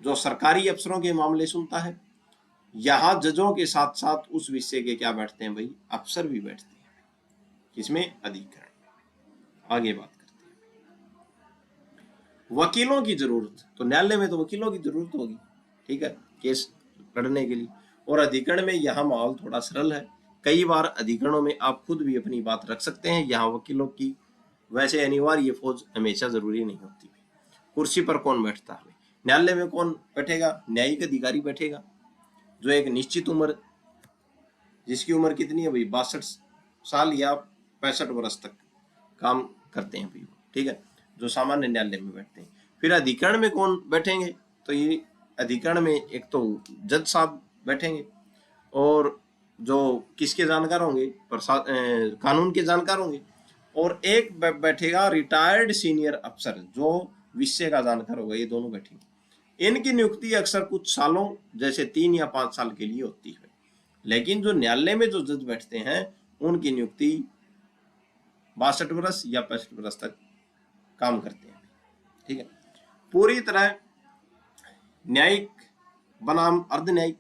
जो सरकारी अफसरों के मामले सुनता है। यहाँ जजों के साथ साथ उस विषय के क्या बैठते हैं भाई, अफसर भी बैठते हैं। किसमें, अधिकरण। आगे बात करते हैं वकीलों की जरूरत। तो न्यायालय में तो वकीलों की जरूरत होगी, ठीक है, केस लड़ने के लिए। और अधिकरण में यहाँ माहौल थोड़ा सरल है। कई बार अधिकरणों में आप खुद भी अपनी बात रख सकते हैं। यहाँ वकीलों की वैसे अनिवार्य फौज हमेशा जरूरी नहीं होती। कुर्सी पर कौन बैठता है, न्यायालय में कौन बैठेगा, न्यायिक अधिकारी बैठेगा, जो एक निश्चित उम्र, जिसकी उम्र कितनी है भाई, 62 साल या 65 वर्ष तक काम करते हैं भाई, ठीक है, जो सामान्य न्यायालय में बैठते हैं। फिर अधिकरण में कौन बैठेंगे, तो ये अधिकरण में एक तो जज साहब बैठेंगे, और जो किसके जानकार होंगे, कानून के जानकार होंगे, और एक बैठेगा रिटायर्ड सीनियर अफसर जो विषय का जानकार होगा। ये दोनों बैठेंगे। इनकी नियुक्ति अक्सर कुछ सालों जैसे 3 या 5 साल के लिए होती है। लेकिन जो न्यायालय में जो जज बैठते हैं उनकी नियुक्ति 62 वर्ष या 65 वर्ष तक काम करते हैं। ठीक है। पूरी तरह न्यायिक बनाम अर्ध न्यायिक,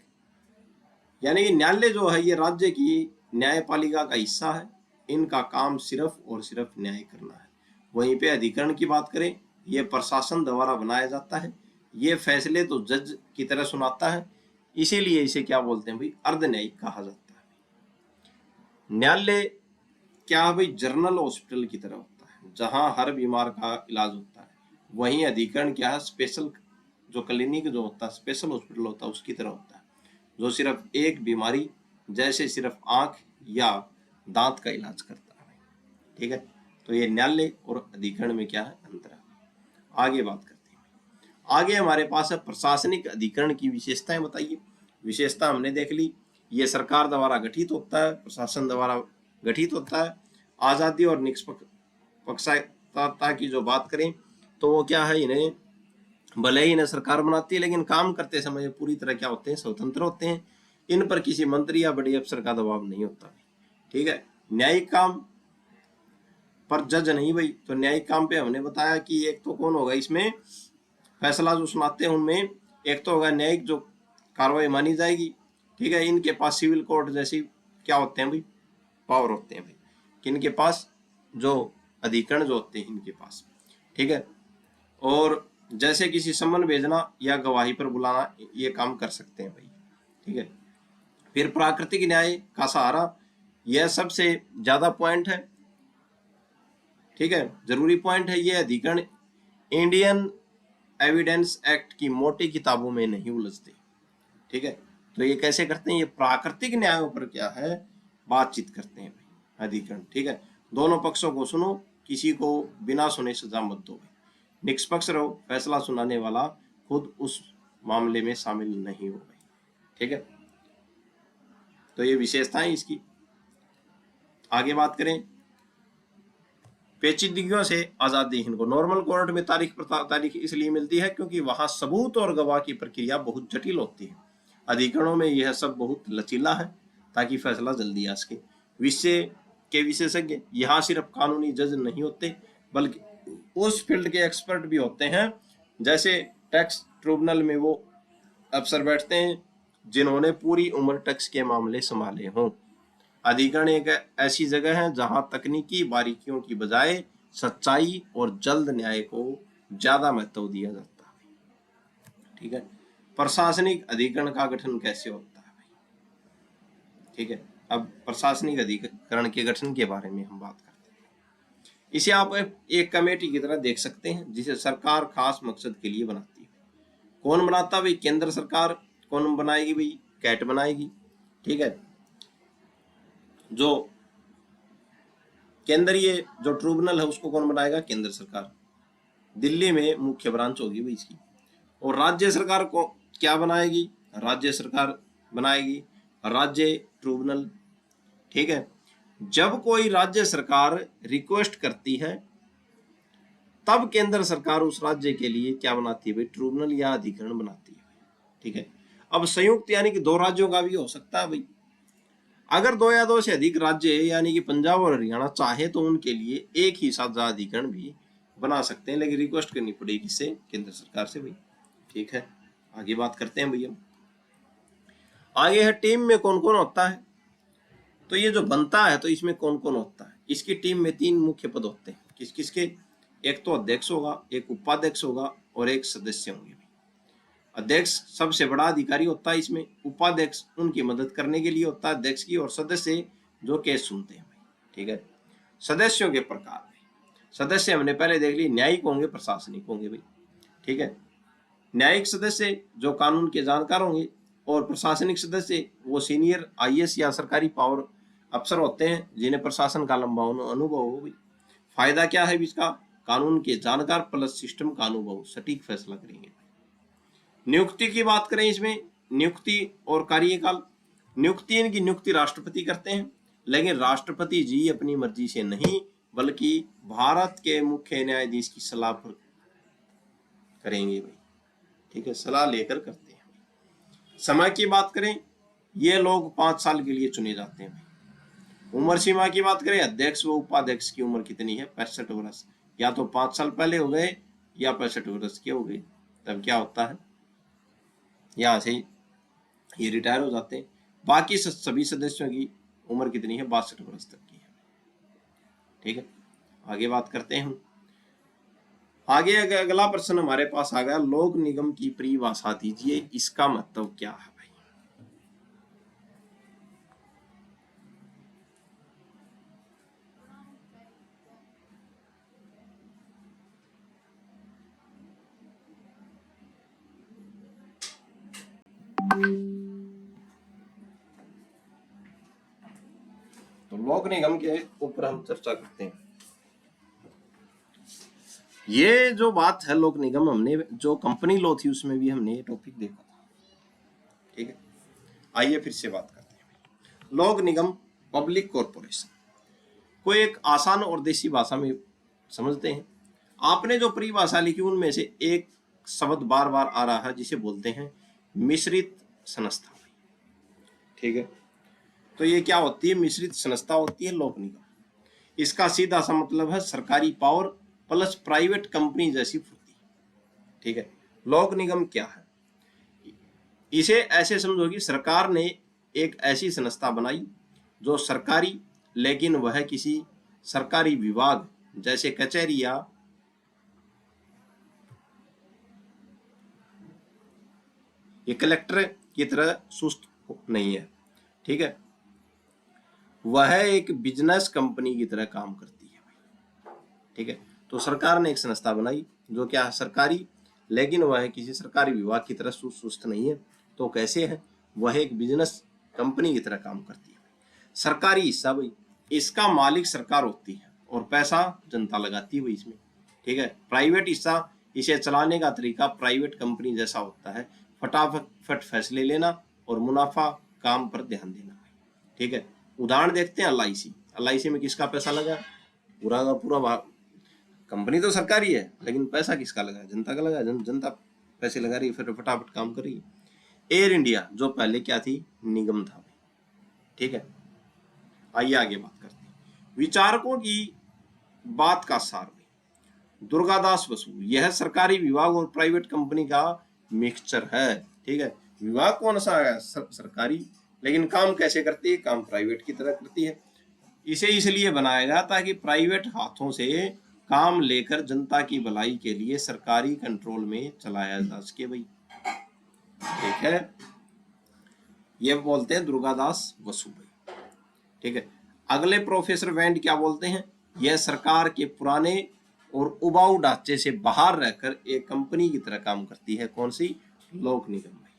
यानी कि न्यायालय जो है ये राज्य की न्यायपालिका का हिस्सा है। इनका काम सिर्फ और सिर्फ न्याय करना है। वहीं पे अधिकरण की बात करें, ये प्रशासन द्वारा बनाया जाता है। ये फैसले तो जज की तरह सुनाता है, इसीलिए इसे क्या बोलते हैं भाई, अर्ध न्यायिक कहा जाता है। न्यायालय क्या है भाई, जनरल हॉस्पिटल की तरह होता है जहां हर बीमार का इलाज होता है। वहीं अधिकरण क्या है, स्पेशल जो क्लिनिक जो होता है, स्पेशल हॉस्पिटल होता है, उसकी तरह होता है, जो सिर्फ एक बीमारी जैसे सिर्फ आंख या दांत का इलाज करता है। ठीक है। तो ये न्यायालय और अधिकरण में क्या है, अंतर है। आगे बात करते हैं। आगे हमारे पास है प्रशासनिक अधिकरण की विशेषताएं बताइए। विशेषता हमने देख ली, ये सरकार द्वारा गठित होता है, प्रशासन द्वारा गठित होता है। आजादी और निष्पक्षता की जो बात करें तो वो क्या है, इन्हें भले ही इन्हें सरकार बनाती है लेकिन काम करते समय पूरी तरह क्या होते हैं, स्वतंत्र होते हैं। इन पर किसी मंत्री या बड़े अफसर का दबाव नहीं होता। ठीक है। न्यायिक काम पर जज नहीं भाई, तो न्यायिक काम पे हमने बताया कि एक तो कौन होगा इसमें, फैसला जो सुनाते हैं उनमें एक तो होगा न्यायिक जो कार्रवाई मानी जाएगी। ठीक है। इनके पास सिविल कोर्ट जैसी क्या होते हैं भाई, पावर होते हैं भाई, किनके पास, जो अधिकरण जो होते हैं इनके पास, ठीक है। और जैसे किसी सम्मन भेजना या गवाही पर बुलाना, ये काम कर सकते हैं भाई, ठीक है। फिर प्राकृतिक न्याय का सहारा, यह सबसे ज्यादा पॉइंट है, ठीक है, जरूरी पॉइंट है। ये अधिकरण इंडियन एविडेंस एक्ट की मोटी किताबों में नहीं उलझते, ठीक है। तो ये कैसे करते हैं, ये प्राकृतिक न्यायों पर क्या है, बातचीत करते हैं भाई अधिकरण, ठीक है। दोनों पक्षों को सुनो, किसी को बिना सुने सजा मत दो भाई, निष्पक्ष रहो, फैसला सुनाने वाला खुद उस मामले में शामिल नहीं हो भाई, ठीक है। तो ये विशेषताएं इसकी। आगे बात करें, पेचीदगियों से आजादी इनको। नॉर्मल कोर्ट में तारीख पर तारीख इसलिए मिलती है क्योंकि वहां सबूत और गवाह की प्रक्रिया बहुत जटिल होती है। अधिकरणों में यह सब बहुत लचीला है ताकि फैसला जल्दी आ सके। विषय के विशेषज्ञ यहाँ सिर्फ कानूनी जज नहीं होते बल्कि उस फील्ड के एक्सपर्ट भी होते हैं। जैसे टैक्स ट्रिब्यूनल में वो अफसर बैठते हैं जिन्होंने पूरी उम्र टैक्स के मामले संभाले हों। अधिकरण एक ऐसी जगह है जहां तकनीकी बारीकियों की बजाय सच्चाई और जल्द न्याय को ज्यादा महत्व दिया जाता है, ठीक है। प्रशासनिक अधिकरण का गठन कैसे होता है भाई, ठीक है। अब प्रशासनिक अधिकरण के गठन के बारे में हम बात करते हैं। इसे आप एक कमेटी की तरह देख सकते हैं जिसे सरकार खास मकसद के लिए बनाती है। कौन बनाता है भाई, केंद्र सरकार। कौन बनाएगी भाई, कैट बनाएगी, ठीक है। जो केंद्रीय जो ट्रिब्यूनल है उसको कौन बनाएगा, केंद्र सरकार। दिल्ली में मुख्य ब्रांच होगी भाई इसकी। और राज्य सरकार को क्या बनाएगी, राज्य सरकार बनाएगी राज्य ट्रिब्यूनल, ठीक है। जब कोई राज्य सरकार रिक्वेस्ट करती है तब केंद्र सरकार उस राज्य के लिए क्या बनाती है भाई, ट्रिब्यूनल या अधिकरण बनाती है, ठीक है। अब संयुक्त यानी कि दो राज्यों का भी हो सकता है भाई। अगर दो या दो से अधिक राज्य यानी कि पंजाब और हरियाणा चाहे तो उनके लिए एक ही साझा अधिकरण भी बना सकते हैं, लेकिन रिक्वेस्ट करनी पड़ेगी किससे, केंद्र सरकार से भाई, ठीक है। आगे बात करते हैं भैया। आगे है टीम में कौन कौन होता है। तो ये जो बनता है तो इसमें कौन कौन होता है, इसकी टीम में तीन मुख्य पद होते हैं। किस किसके, एक तो अध्यक्ष होगा, एक उपाध्यक्ष होगा और एक सदस्य होंगे। अध्यक्ष सबसे बड़ा अधिकारी होता है इसमें, उपाध्यक्ष उनकी मदद करने के लिए होता है अध्यक्ष की, और सदस्य जो केस सुनते हैं भाई, ठीक है। सदस्यों के प्रकार भाई, सदस्य हमने पहले देख ली, न्यायिक होंगे, प्रशासनिक होंगे भाई, ठीक है। न्यायिक सदस्य जो कानून के जानकार होंगे, और प्रशासनिक सदस्य वो सीनियर आईएएस या सरकारी पावर अफसर होते हैं जिन्हें प्रशासन का लंबा अनुभव हो भाई। फायदा क्या है इसका, कानून के जानकार प्लस सिस्टम का अनुभव, सटीक फैसला करेंगे। नियुक्ति की बात करें, इसमें नियुक्ति और कार्यकाल। नियुक्ति इनकी नियुक्ति राष्ट्रपति करते हैं, लेकिन राष्ट्रपति जी अपनी मर्जी से नहीं बल्कि भारत के मुख्य न्यायाधीश की सलाह पर करेंगे भाई, ठीक है, सलाह लेकर करते हैं। समय की बात करें, ये लोग 5 साल के लिए चुने जाते हैं भाई। उम्र सीमा की बात करें, अध्यक्ष व उपाध्यक्ष की उम्र कितनी है, 65 वर्ष। या तो 5 साल पहले हो गए या 65 वर्ष के हो गए, तब क्या होता है, यहाँ से ये रिटायर हो जाते हैं। बाकी सभी सदस्यों की उम्र कितनी है, 62 वर्ष तक की है, ठीक है। आगे बात करते हैं हम। आगे अगला प्रश्न हमारे पास आ गया, लोक निगम की परिभाषा दीजिए, इसका मतलब क्या है भाई। तो लोक निगम के ऊपर हम चर्चा करते हैं। ये जो बात है लोक निगम, हमने जो कंपनी लॉ थी उसमें भी हमने ये टॉपिक देखा था, ठीक है। आइए फिर से बात करते हैं। लोक निगम पब्लिक कॉर्पोरेशन को एक आसान और देसी भाषा में समझते हैं। आपने जो परिभाषा लिखी उनमें से एक शब्द बार बार आ रहा है जिसे बोलते हैं मिश्रित संस्था, ठीक है। तो ये क्या होती है, मिश्रित संस्था होती है लोक निगम। इसका सीधा सा मतलब है सरकारी पावर प्लस प्राइवेट कंपनी जैसी फुर्ती, ठीक है। लोक निगम क्या है, इसे ऐसे समझो कि सरकार ने एक ऐसी संस्था बनाई जो सरकारी लेकिन वह किसी सरकारी विभाग जैसे कचहरी या ये कलेक्टर की तरह सुस्त नहीं है, ठीक है। वह एक बिजनेस कंपनी की तरह काम करती है भाई, ठीक है। तो सरकार ने एक संस्था बनाई जो क्या है सरकारी, लेकिन वह किसी सरकारी विभाग की तरह सुस्त नहीं है। तो कैसे है, वह एक बिजनेस कंपनी की तरह काम करती है। सरकारी हिस्सा भाई, इसका मालिक सरकार होती है और पैसा जनता लगाती है भाई इसमें, ठीक है। प्राइवेट हिस्सा, इसे चलाने का तरीका प्राइवेट कंपनी जैसा होता है, फटाफट फैसले लेना और मुनाफा काम पर ध्यान देना, ठीक है। उदाहरण देखते हैं LIC। LIC में किसका पैसा लगा, पूरा का पूरा कंपनी तो सरकारी है लेकिन पैसा किसका लगा, जनता का लगा, जनता पैसे लगा रही है, फिर फटाफट काम कर रही है। एयर इंडिया जो पहले क्या थी, निगम था, ठीक है। आइए आगे बात करते हैं विचारकों की बात का सार। दुर्गादास बसु, यह सरकारी विभाग और प्राइवेट कंपनी का मिक्सचर है, ठीक है। विभाग कौन सा है, सरकारी, लेकिन काम कैसे करती है, काम प्राइवेट की तरह करती है। इसे इसलिए बनाया गया ताकि प्राइवेट हाथों से काम लेकर जनता की भलाई के लिए सरकारी कंट्रोल में चलाया जा सके भाई, ठीक है। ये बोलते हैं दुर्गादास बसु भाई, ठीक है। अगले प्रोफेसर वेंड क्या बोलते हैं, यह सरकार के पुराने और उबाऊ ढांचे से बाहर रहकर एक कंपनी की तरह काम करती है, कौन सी, लोक निगम भाई।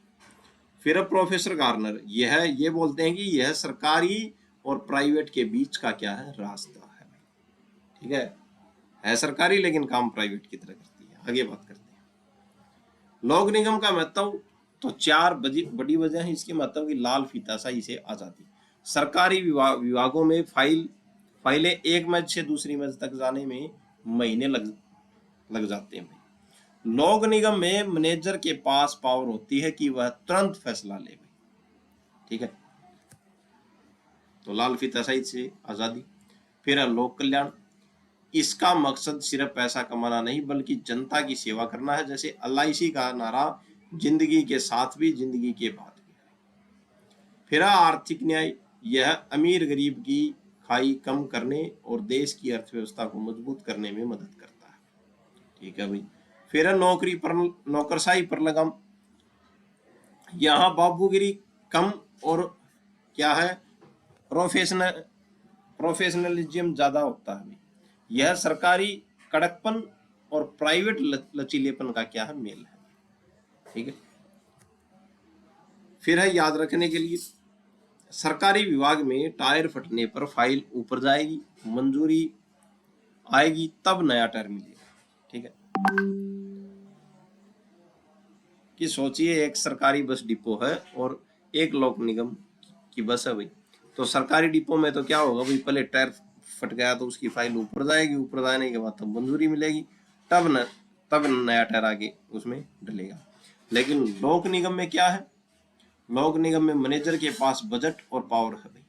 फिर प्रोफेसर गार्नर ये बोलते हैं कि यह सरकारी और प्राइवेट के बीच का क्या है, रास्ता है, ठीक है सरकारी लेकिन काम प्राइवेट की तरह करती है। आगे बात करते हैं लोक निगम का महत्व। तो 4 बड़ी वजह है इसके महत्व की, लाल फीता सा इसे आजादी। सरकारी विभागों में फाइलें एक मैच से दूसरी मैच तक जाने में महीने लग जाते हैं। लोक निगम में मैनेजर के पास पावर होती है कि वह तुरंत फैसला ले, ठीक है। तो लाल फीता सही से आजादी। फिर है लोक कल्याण, इसका मकसद सिर्फ पैसा कमाना नहीं बल्कि जनता की सेवा करना है। जैसे LIC का नारा, जिंदगी के साथ भी जिंदगी के बाद भी। फिर आर्थिक न्याय, यह अमीर गरीब की खाई कम करने और देश की अर्थव्यवस्था को मजबूत करने में मदद करता है, ठीक है भाई। फिर नौकरशाही पर लगाम, यहाँ बाबूगिरी कम और क्या है, प्रोफेशनलिज्म ज्यादा होता है। यह सरकारी कड़कपन और प्राइवेट लचीलेपन का क्या है, मेल है, ठीक है। फिर है याद रखने के लिए, सरकारी विभाग में टायर फटने पर फाइल ऊपर जाएगी, मंजूरी आएगी तब नया टायर मिलेगा, ठीक है। कि सोचिए एक सरकारी बस डिपो है और एक लोक निगम की बस है भाई। तो सरकारी डिपो में तो क्या होगा भाई, पहले टायर फट गया तो उसकी फाइल ऊपर जाएगी, ऊपर जाने के बाद तब मंजूरी मिलेगी, तब नया टायर आगे उसमें डलेगा। लेकिन लोक निगम में क्या है, लोक निगम में मैनेजर के पास बजट और पावर है भाई,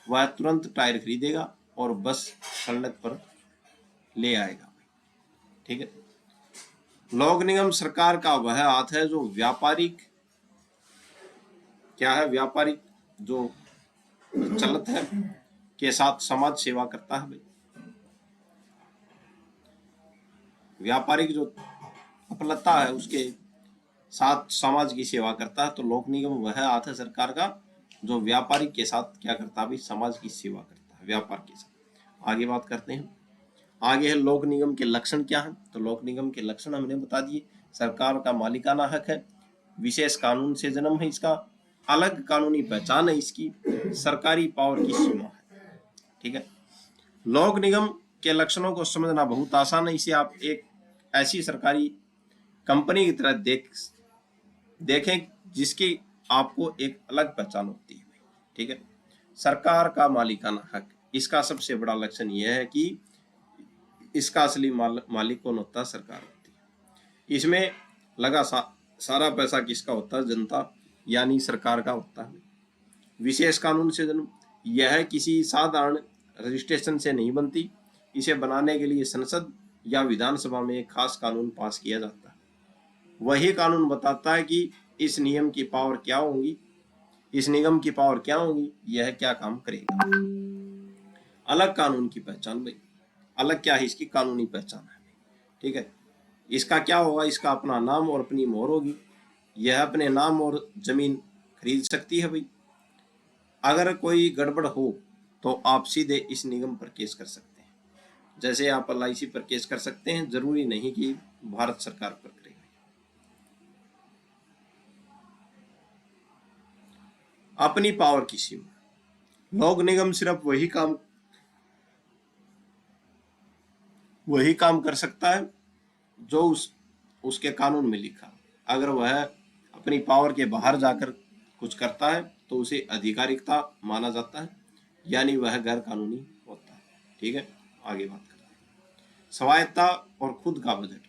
वह तुरंत टायर खरीदेगा और बस सड़क पर ले आएगा भाई, ठीक है। लोक निगम सरकार का वह हाथ है जो व्यापारिक क्या है, व्यापारिक जो चलत है के साथ समाज सेवा करता है भाई। व्यापारिक जो अपलता है उसके साथ समाज की सेवा करता है। तो लोक निगम वह हाथ है सरकार का जो व्यापारिक के साथ क्या करता है भाई, समाज की सेवा करता है व्यापार के साथ। आगे बात करते हैं, आगे है लोक निगम के लक्षण क्या है। तो लोक निगम के लक्षण हमने बता दिए, सरकार का मालिकाना हक है, विशेष कानून से जन्म है इसका, अलग कानूनी पहचान है इसकी, सरकारी पावर की सीमा है, ठीक है। लोक निगम के लक्षणों को समझना बहुत आसान है, इसे आप एक ऐसी सरकारी कंपनी की तरह देखें जिसकी आपको एक अलग पहचान होती है, ठीक है। सरकार का मालिकाना हक, इसका सबसे बड़ा लक्षण यह है कि इसका असली मालिक कौन होता है, सरकार होती है। इसमें लगा सारा पैसा किसका होता है, जनता यानी सरकार का होता है। विशेष कानून से जन्म, यह किसी साधारण रजिस्ट्रेशन से नहीं बनती, इसे बनाने के लिए संसद या विधानसभा में एक खास कानून पास किया जाता है। वही कानून बताता है कि इस नियम की पावर क्या होगी, इस निगम की पावर क्या होगी, यह क्या काम करेगा। अलग कानून की पहचान भाई, अलग क्या है, इसकी कानूनी पहचान है। ठीक है, इसका क्या होगा, इसका अपना नाम और अपनी मोहर होगी। यह अपने नाम और जमीन खरीद सकती है भाई। अगर कोई गड़बड़ हो तो आप सीधे इस निगम पर केस कर सकते हैं, जैसे आप LIC पर केस कर सकते हैं, जरूरी नहीं कि भारत सरकार पर करें। अपनी पावर की सीमा, लोक निगम सिर्फ वही काम कर सकता है जो उसके कानून में लिखा। अगर वह अपनी पावर के बाहर जाकर कुछ करता है तो उसे आधिकारिकता माना जाता है, यानी वह गैर कानूनी होता है। ठीक है, आगे बात करते हैं स्वायत्तता और खुद का बजट।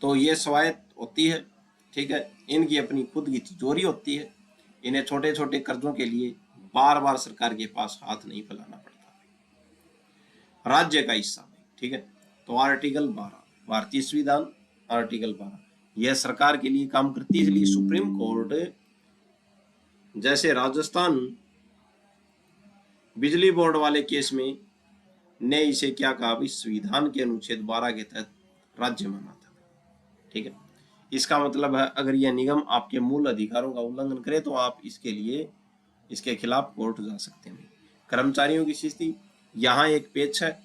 तो ये स्वायत्त होती है, ठीक है, इनकी अपनी खुद की तिजोरी होती है। इन्हें छोटे छोटे कर्जों के लिए बार बार सरकार के पास हाथ नहीं फैलाना पड़ता। राज्य का हिस्सा में, ठीक है, तो आर्टिकल 12 भारतीय संविधान, आर्टिकल 12 यह सरकार के लिए काम करती है। इसलिए सुप्रीम कोर्ट जैसे राजस्थान बिजली बोर्ड वाले केस में ने इसे क्या कहा, संविधान के अनुच्छेद 12 के तहत राज्य माना था। ठीक है, इसका मतलब है अगर यह निगम आपके मूल अधिकारों का उल्लंघन करे तो आप इसके खिलाफ कोर्ट जा सकते हैं। कर्मचारियों की स्थिति, यहाँ एक पेच है।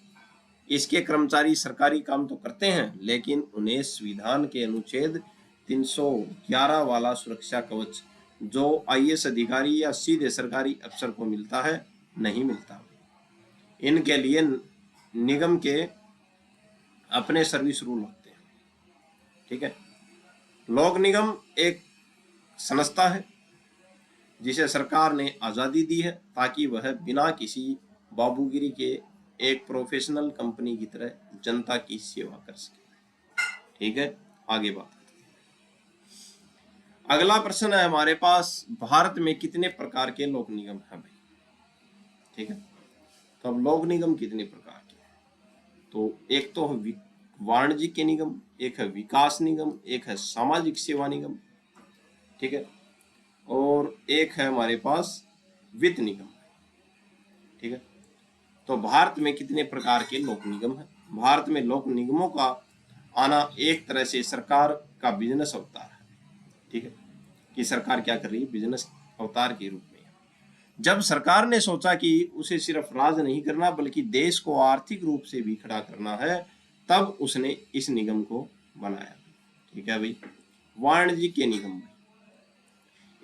इसके कर्मचारी सरकारी काम तो करते हैं, लेकिन उन्हें संविधान के अनुच्छेद 311 वाला सुरक्षा कवच जो IAS अधिकारी या सीधे सरकारी अफसर को मिलता है, नहीं मिलता। इनके लिए निगम के अपने सर्विस रूल होते हैं। ठीक है, लोक निगम एक संस्था है जिसे सरकार ने आजादी दी है ताकि वह बिना किसी बाबूगिरी के एक प्रोफेशनल कंपनी की तरह जनता की सेवा कर सके। ठीक है, आगे बात करते हैं। अगला प्रश्न है हमारे पास, भारत में कितने प्रकार के लोक निगम हैं भाई। ठीक है, तो अब लोक निगम कितने प्रकार के हैं, तो एक तो है वाणिज्यिक के निगम, एक है विकास निगम, एक है सामाजिक सेवा निगम। ठीक है, और एक है हमारे पास वित्त निगम। ठीक है, तो भारत में कितने प्रकार के लोक निगम हैं। भारत में लोक निगमों का आना एक तरह से सरकार का बिजनेस अवतार है। ठीक है, कि सरकार क्या कर रही है, बिजनेस अवतार के रूप में। जब सरकार ने सोचा कि उसे सिर्फ राज नहीं करना बल्कि देश को आर्थिक रूप से भी खड़ा करना है, तब उसने इस निगम को बनाया। ठीक है भाई, वाणिज्य के निगम,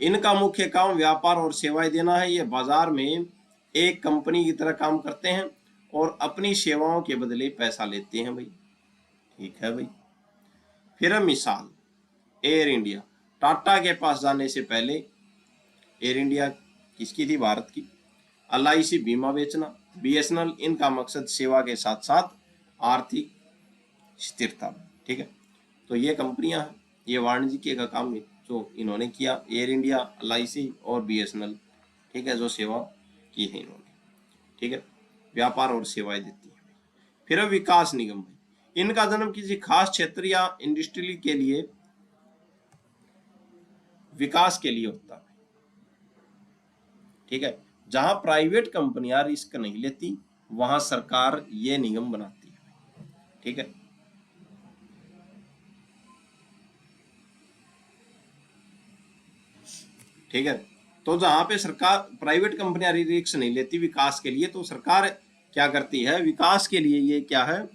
इनका मुख्य काम व्यापार और सेवाएं देना है। ये बाजार में एक कंपनी की तरह काम करते हैं और अपनी सेवाओं के बदले पैसा लेते हैं भाई। ठीक है भाई, फिर मिसाल एयर इंडिया, टाटा के पास जाने से पहले एयर इंडिया किसकी थी, भारत की। LIC बीमा बेचना, BSNL, इनका मकसद सेवा के साथ साथ आर्थिक स्थिरता। ठीक है, तो ये कंपनियां हैं, ये वाणिज्य का काम जो इन्होंने किया, एयर इंडिया, LIC और BSNL। ठीक है, जो सेवा की है इन्होंने। ठीक है, व्यापार और सेवाएं देती है। फिर विकास निगम, इनका जन्म किसी खास क्षेत्र या इंडस्ट्री के लिए विकास के लिए होता है। ठीक है, जहां प्राइवेट कंपनियां रिस्क नहीं लेती वहां सरकार ये निगम बनाती है। ठीक है, ठीक है, तो जहां पे सरकार प्राइवेट कंपनियां रिस्क नहीं लेती विकास के लिए, तो सरकार क्या करती है, विकास के लिए ये क्या है,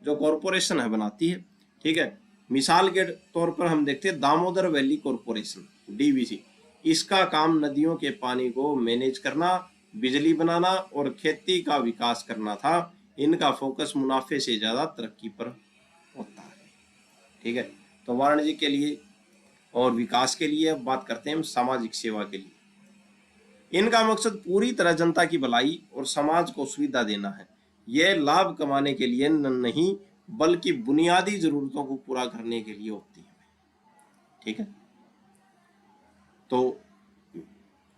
जो कॉरपोरेशन है बनाती है। ठीक है, मिसाल के तौर पर हम देखते हैं दामोदर वैली कॉरपोरेशन, DVC। इसका काम नदियों के पानी को मैनेज करना, बिजली बनाना और खेती का विकास करना था। इनका फोकस मुनाफे से ज्यादा तरक्की पर होता है। ठीक है, तो वाणिज्य के लिए और विकास के लिए बात करते हैं हम सामाजिक सेवा के लिए। इनका मकसद पूरी तरह जनता की भलाई और समाज को सुविधा देना है। यह लाभ कमाने के लिए नहीं बल्कि बुनियादी जरूरतों को पूरा करने के लिए होती है। ठीक है, तो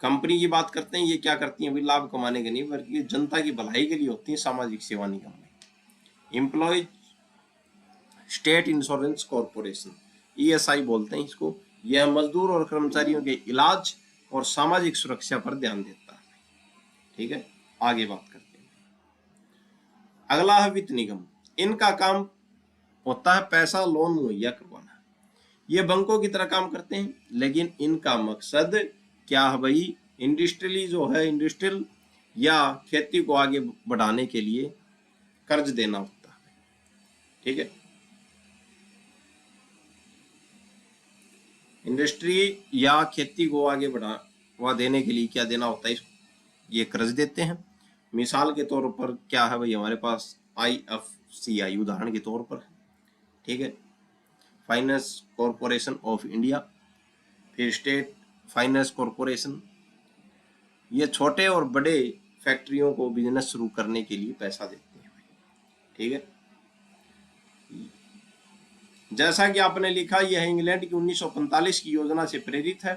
कंपनी की बात करते हैं, ये क्या करती हैं, लाभ कमाने के नहीं बल्कि जनता की भलाई के लिए होती है। सामाजिक सेवा निगम में employ state insurance corporation, ESI बोलते हैं इसको। यह मजदूर और कर्मचारियों के इलाज, और सामाजिक सुरक्षा पर ध्यान देता है। ठीक है, आगे बात करते हैं। अगला है वित्त निगम। इनका काम होता है पैसा लोन मुहैया करवाना। ये बैंकों की तरह काम करते हैं, लेकिन इनका मकसद क्या है भाई? इंडस्ट्रियली जो है, इंडस्ट्रियल या खेती को आगे बढ़ाने के लिए कर्ज देना होता है। ठीक है, इंडस्ट्री या खेती को आगे बढ़ावा देने के लिए क्या देना होता है? ये कर्ज देते हैं। मिसाल के तौर पर क्या है भाई, हमारे पास IFCI उदाहरण के तौर पर है। ठीक है, फाइनेंस कॉरपोरेशन ऑफ इंडिया, फिर स्टेट फाइनेंस कॉरपोरेशन। ये छोटे और बड़े फैक्ट्रियों को बिजनेस शुरू करने के लिए पैसा देते हैं। ठीक है, जैसा कि आपने लिखा, यह इंग्लैंड की 1945 की योजना से प्रेरित है।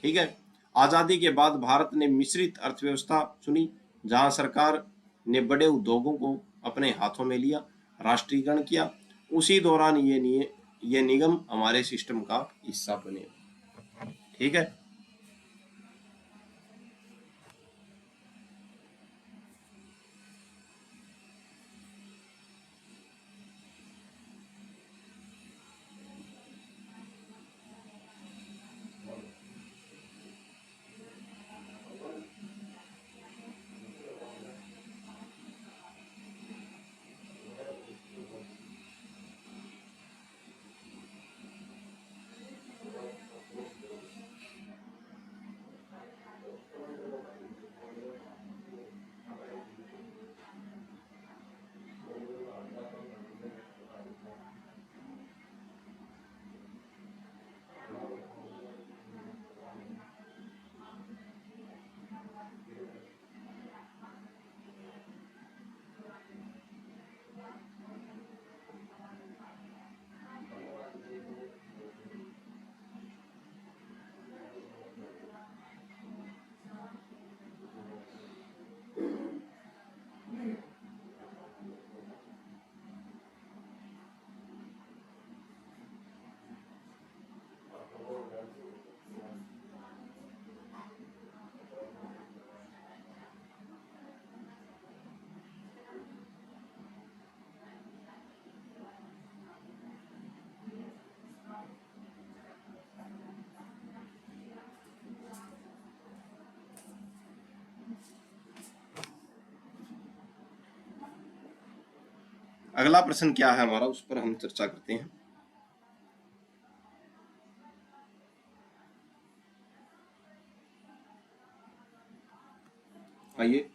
ठीक है, आजादी के बाद भारत ने मिश्रित अर्थव्यवस्था चुनी, जहां सरकार ने बड़े उद्योगों को अपने हाथों में लिया, राष्ट्रीयकरण किया। उसी दौरान ये निगम हमारे सिस्टम का हिस्सा बने। ठीक है, अगला प्रश्न क्या है हमारा, उस पर हम चर्चा करते हैं। आइए,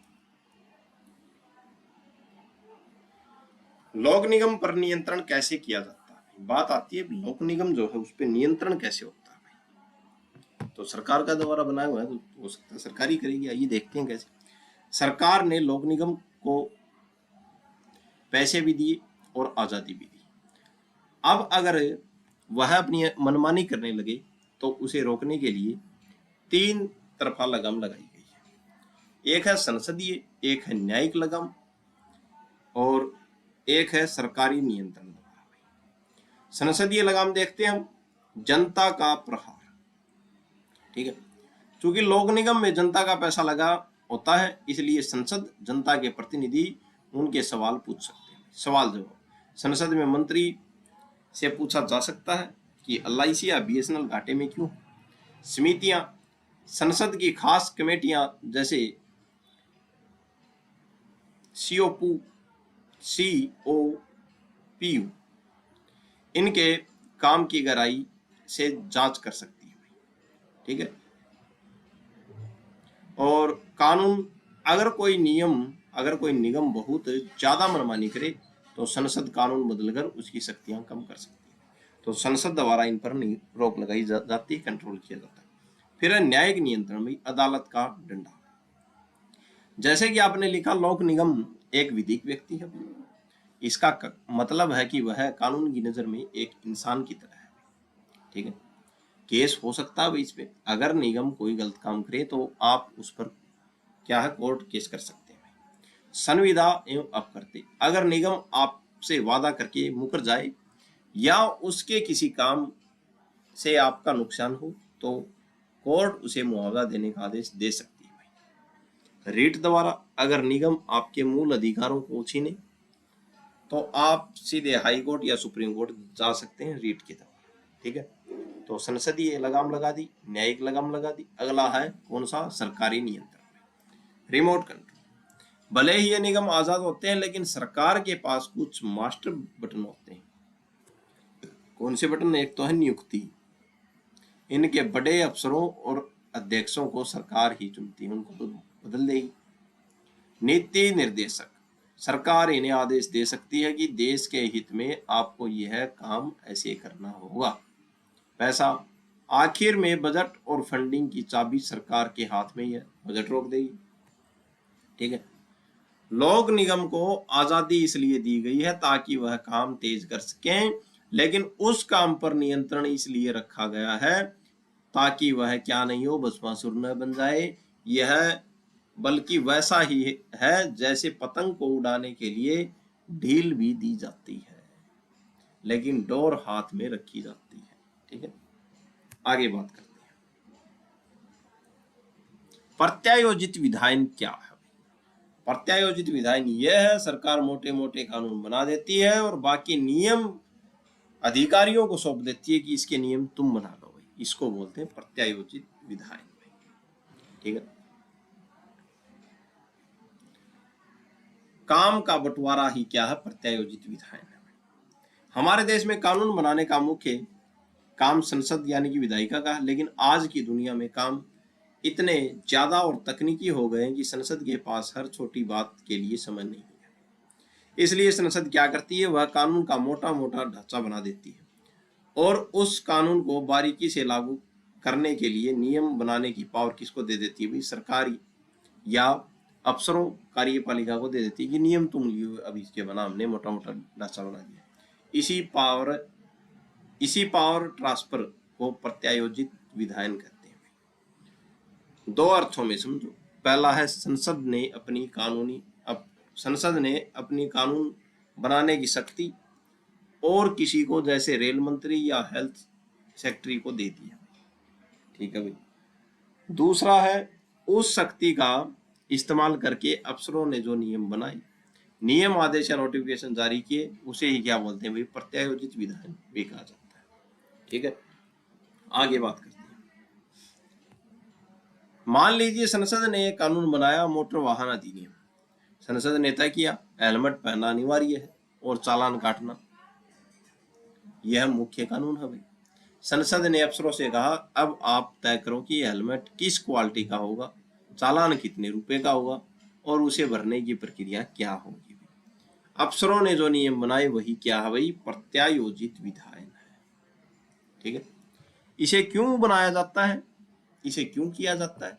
लोक निगम पर नियंत्रण कैसे किया जाता है? बात आती है लोक निगम जो है उस पर नियंत्रण कैसे होता है। तो सरकार का द्वारा बनाया हुआ है, तो हो सकता है सरकार ही करेगी। आइए देखते हैं कैसे। सरकार ने लोक निगम को पैसे भी दिए और आजादी भी दी। अब अगर वह अपनी मनमानी करने लगे तो उसे रोकने के लिए 3 तरफा लगाम लगाई गई है। एक है संसदीय, एक है न्यायिक लगाम और एक है सरकारी नियंत्रण लगाम। संसदीय लगाम देखते हैं हम, जनता का प्रहार। ठीक है, क्योंकि लोक निगम में जनता का पैसा लगा होता है, इसलिए संसद जनता के प्रतिनिधि उनके सवाल पूछ सकते हैं। सवाल जवाब संसद में मंत्री से पूछा जा सकता है कि LIC या BSNL घाटे में क्यों। समितियां, संसद की खास कमेटियां जैसे COPU इनके काम की गहराई से जांच कर सकती है। ठीक है, और कानून, अगर कोई निगम बहुत ज्यादा मनमानी करे तो संसद कानून बदलकर उसकी शक्तियां कम कर सकती है। तो संसद द्वारा इन पर रोक लगाई जाती है, कंट्रोल किया जाता है। फिर है न्यायिक नियंत्रण में अदालत का डंडा। जैसे कि आपने लिखा, लोक निगम एक विधिक व्यक्ति है। इसका मतलब है कि वह कानून की नजर में एक इंसान की तरह है। ठीक है, केस हो सकता है इस पे। अगर निगम कोई गलत काम करे तो आप उस पर क्या है, कोर्ट केस कर सकते हैं। संविदा एवं अपकर्ते, अगर निगम आपसे वादा करके मुकर जाए या उसके किसी काम से आपका नुकसान हो तो कोर्ट उसे मुआवजा देने का आदेश दे सकती है भाई। रीट द्वारा अगर निगम आपके मूल अधिकारों को छीने तो आप सीधे हाई कोर्ट या सुप्रीम कोर्ट जा सकते हैं रीट के द्वारा। ठीक है, तो संसदीय लगाम लगा दी, न्यायिक लगाम लगा दी। अगला है कौन सा? सरकारी नियंत्रण, रिमोट कंट्रोल। भले ही ये निगम आजाद होते हैं लेकिन सरकार के पास कुछ मास्टर बटन होते हैं। कौन से बटन? एक तो है नियुक्ति, इनके बड़े अफसरों और अध्यक्षों को सरकार ही चुनती है, उनको तो बदल देगी। नीति निर्देशक, सरकार इन्हें आदेश दे सकती है कि देश के हित में आपको यह काम ऐसे करना होगा। पैसा, आखिर में बजट और फंडिंग की चाबी सरकार के हाथ में ही है, बजट रोक देगी। ठीक है, लोक निगम को आजादी इसलिए दी गई है ताकि वह काम तेज कर सकें, लेकिन उस काम पर नियंत्रण इसलिए रखा गया है ताकि वह क्या नहीं हो, भस्मासुर न बन जाए। यह बल्कि वैसा ही है जैसे पतंग को उड़ाने के लिए ढील भी दी जाती है लेकिन डोर हाथ में रखी जाती है। ठीक है, आगे बात करते हैं। प्रत्यायोजित विधायन क्या है? प्रत्यायोजित विधायन यह है, सरकार मोटे मोटे कानून बना देती है और बाकी नियम अधिकारियों को सौंप देती है कि इसके नियम तुम बना लो भाई। इसको बोलते हैं प्रत्यायोजित विधायन। ठीक है, काम का बंटवारा ही क्या है? प्रत्यायोजित विधायन है। हमारे देश में कानून बनाने का मुख्य काम संसद यानी कि विधायिका का है, लेकिन आज की दुनिया में काम इतने ज्यादा और तकनीकी हो गए हैं कि संसद के पास हर छोटी बात के लिए समय नहीं है। इसलिए संसद क्या करती है? वह कानून का मोटा मोटा ढांचा बना देती है और उस कानून को बारीकी से लागू करने के लिए नियम बनाने की पावर किसको दे देती है भाई? सरकारी या अफसरों, कार्यपालिका को दे देती है कि नियम तुम लियो, अभी इसके बना, हमने मोटा मोटा ढांचा बना दिया। इसी पावर ट्रांसफर को प्रत्यायोजित विधायन कहते हैं। दो अर्थों में समझो। पहला है संसद ने अपनी कानून बनाने की शक्ति और किसी को, जैसे रेल मंत्री या हेल्थ सेक्रेटरी को दे दिया। ठीक है भाई। दूसरा है उस शक्ति का इस्तेमाल करके अफसरों ने जो नियम बनाए, नियम, आदेश या नोटिफिकेशन जारी किए, उसे ही क्या बोलते हैं भाई? प्रत्यायोजित विधायन भी कहा जाता है। ठीक है, आगे बात करते हैं। मान लीजिए संसद ने एक कानून बनाया, मोटर वाहन अधिनियम। संसद ने तय किया हेलमेट पहनना अनिवार्य है और चालान काटना, यह मुख्य कानून है भाई। संसद ने अफसरों से कहा अब आप तय करो कि हेलमेट किस क्वालिटी का होगा, चालान कितने रुपए का होगा और उसे भरने की प्रक्रिया क्या होगी। अफसरों ने जो नियम बनाए वही क्या है भाई? प्रत्यायोजित विधायन है। ठीक है, इसे क्यों बनाया जाता है? इसे क्यों किया जाता है?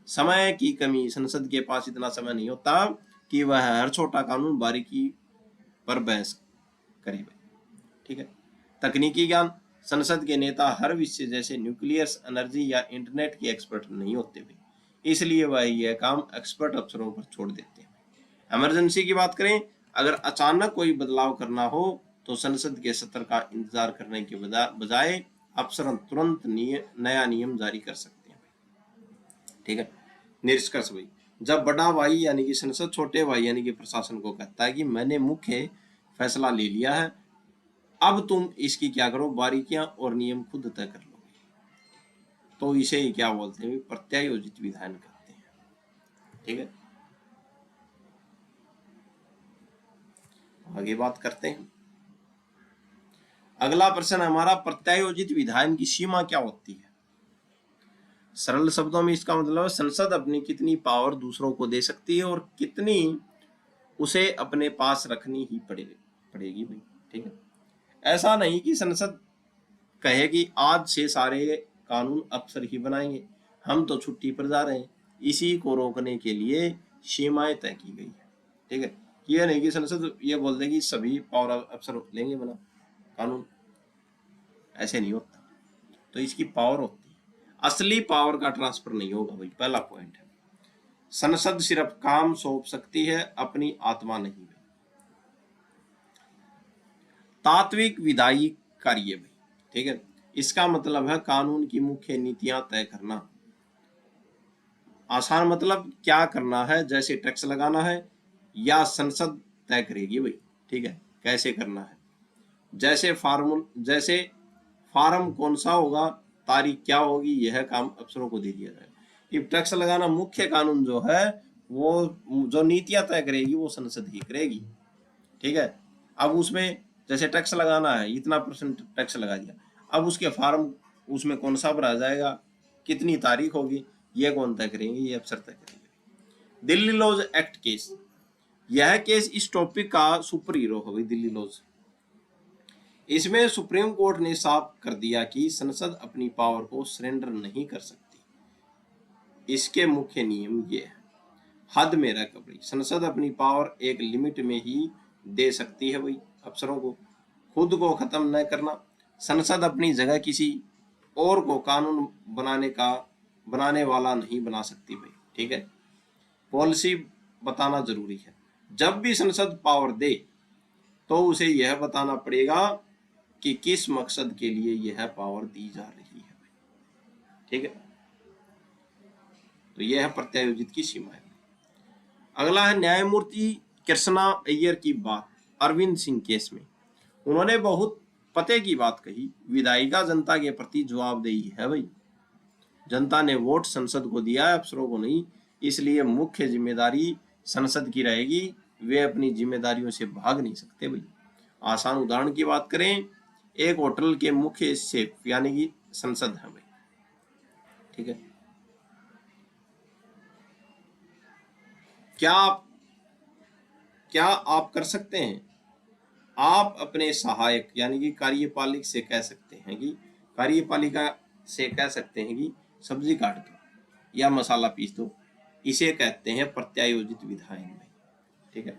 समय की कमी, संसद के पास इतना समय नहीं होता कि वह हर छोटा कानून बारीकी पर बहस करे भाई। ठीक है, तकनीकी ज्ञान, संसद के नेता हर विषय जैसे न्यूक्लियर एनर्जी या इंटरनेट के एक्सपर्ट नहीं होते भाई, इसलिए वह यह काम एक्सपर्ट अफसरों पर छोड़ देते हैं। इमरजेंसी की बात करें, अगर अचानक कोई बदलाव करना हो तो संसद के सत्र का इंतजार करने के बजाय अफसर तुरंत नया नियम जारी कर सकते हैं। ठीक है, निष्कर्ष भाई, जब बड़ा भाई यानी कि संसद छोटे भाई यानी कि प्रशासन को कहता है कि मैंने मुख्य फैसला ले लिया है, अब तुम इसकी क्या करो, बारीकियां और नियम खुद तय कर लो, तो इसे ही क्या बोलते हैं? प्रत्यायोजित विधायन कहते हैं। ठीक है, आगे बात करते हैं। अगला प्रश्न हमारा, प्रत्यायोजित विधायन की सीमा क्या होती है? सरल शब्दों में इसका मतलब है संसद अपनी कितनी पावर दूसरों को दे सकती है और कितनी उसे अपने पास रखनी ही पड़ेगी भाई। ठीक है, ऐसा नहीं कि संसद कहे कि आज से सारे कानून अफसर ही बनाएंगे, हम तो छुट्टी पर जा रहे हैं। इसी को रोकने के लिए सीमाएं तय की गई है। ठीक है, ये नहीं कि संसद ये बोल देगी सभी पावर अफसर लेंगे बना कानून, ऐसे नहीं होता। तो इसकी पावर होती है, असली पावर का ट्रांसफर नहीं होगा भाई, पहला पॉइंट है। संसद सिर्फ काम सौंप सकती है, अपनी आत्मा नहीं। तात्विक विधायी कार्य भाई। ठीक है, इसका मतलब है कानून की मुख्य नीतियां तय करना, आसान मतलब क्या करना है, जैसे टैक्स लगाना है या संसद तय करेगी भाई, ठीक है, कैसे करना है, जैसे फार्म कौन सा होगा, तारीख क्या होगी, यह काम अफसरों को दे दिया जाएगा। ये टैक्स लगाना मुख्य कानून जो है वो जो नीतियां तय करेगी वो संसद ही करेगी, ठीक है। अब उसमें जैसे टैक्स लगाना है, इतना परसेंट टैक्स लगा दिया, अब उसके फार्म उसमें कौन सा भरा जाएगा, कितनी तारीख होगी, ये कौन तय करेंगे, ये अफसर तय करेंगे। दिल्ली लॉज एक्ट केस, यह केस इस टॉपिक का सुपर हीरो है भाई, दिल्ली लॉज। इसमें सुप्रीम कोर्ट ने साफ कर दिया कि संसद अपनी पावर को सरेंडर नहीं कर सकती। इसके मुख्य नियम ये है, हद में रहकर भाई संसद अपनी पावर एक लिमिट में ही दे सकती है भाई अफसरों को, खुद को खत्म न करना। संसद अपनी जगह किसी और को कानून बनाने वाला नहीं बना सकती भाई, ठीक है। पॉलिसी बताना जरूरी है, जब भी संसद पावर दे तो उसे यह बताना पड़ेगा कि किस मकसद के लिए यह पावर दी जा रही है, ठीक है। तो यह है प्रत्यायोजित की सीमा है। अगला है न्यायमूर्ति कृष्णा अय्यर की बात अरविंद सिंह केस में। उन्होंने बहुत पते की बात कही, विधायिका जनता के प्रति जवाबदेही है भाई, जनता ने वोट संसद को दिया है, अफसरों को नहीं, इसलिए मुख्य जिम्मेदारी संसद की रहेगी, वे अपनी जिम्मेदारियों से भाग नहीं सकते भाई। आसान उदाहरण की बात करें, एक होटल के मुख्य शेफ यानी कि संसद है भाई, ठीक है। क्या आप कर सकते हैं, आप अपने सहायक यानी कि कार्यपालिक से कह सकते हैं कि कार्यपालिका से कह सकते हैं कि सब्जी काट दो या मसाला पीस दो, इसे कहते हैं प्रत्यायोजित विधायन में, ठीक है।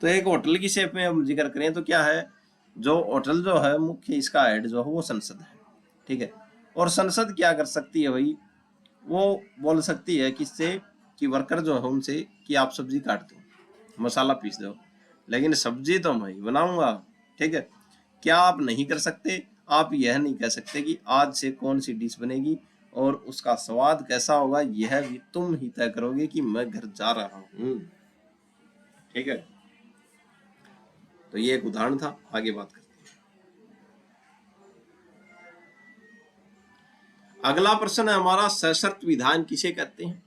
तो एक होटल की शेप में हम जिक्र करें तो क्या है, जो होटल जो है मुख्य इसका हेड जो है वो संसद है, ठीक है। और संसद क्या कर सकती है भाई, वो बोल सकती है किससे कि वर्कर जो है उनसे कि आप सब्जी काट दो मसाला पीस दो, लेकिन सब्जी तो मैं ही बनाऊंगा, ठीक है। क्या आप नहीं कर सकते, आप यह नहीं कह सकते कि आज से कौन सी डिश बनेगी और उसका स्वाद कैसा होगा, यह भी तुम ही तय करोगे कि मैं घर जा रहा हूं, ठीक है। तो ये एक उदाहरण था, आगे बात करते हैं। अगला प्रश्न है हमारा, सशर्त विधान किसे कहते हैं।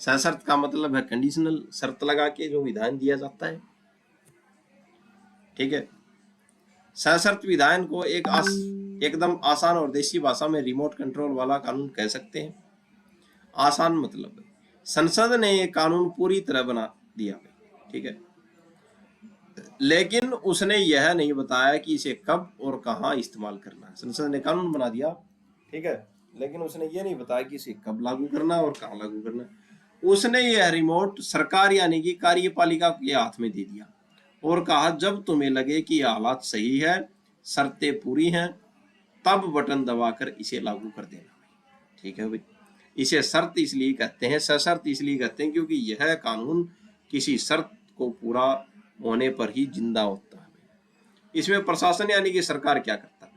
सशर्त का मतलब है कंडीशनल, शर्त लगा के जो विधान दिया जाता है, ठीक है। सशर्त विधान को एकदम आसान और देसी भाषा में रिमोट कंट्रोल वाला कानून कह सकते हैं। आसान मतलब संसद ने ये कानून पूरी तरह बना दिया, ठीक है, लेकिन उसने यह नहीं बताया कि इसे कब और कहां इस्तेमाल करना है। संसद ने कानून बना दिया, ठीक है, लेकिन उसने ये नहीं बताया कि इसे कब लागू करना है और कहां लागू करना है। उसने यह रिमोट सरकार यानी कि कार्यपालिका के हाथ में दे दिया और कहा जब तुम्हें लगे कि हालात सही है, शर्तें पूरी हैं, तब बटन दबाकर इसे लागू कर देना, ठीक है भाई। इसे शर्त इसलिए कहते हैं, सशर्त इसलिए कहते हैं क्योंकि यह कानून किसी शर्त को पूरा होने पर ही जिंदा होता है। इसमें प्रशासन यानी कि सरकार क्या करता है,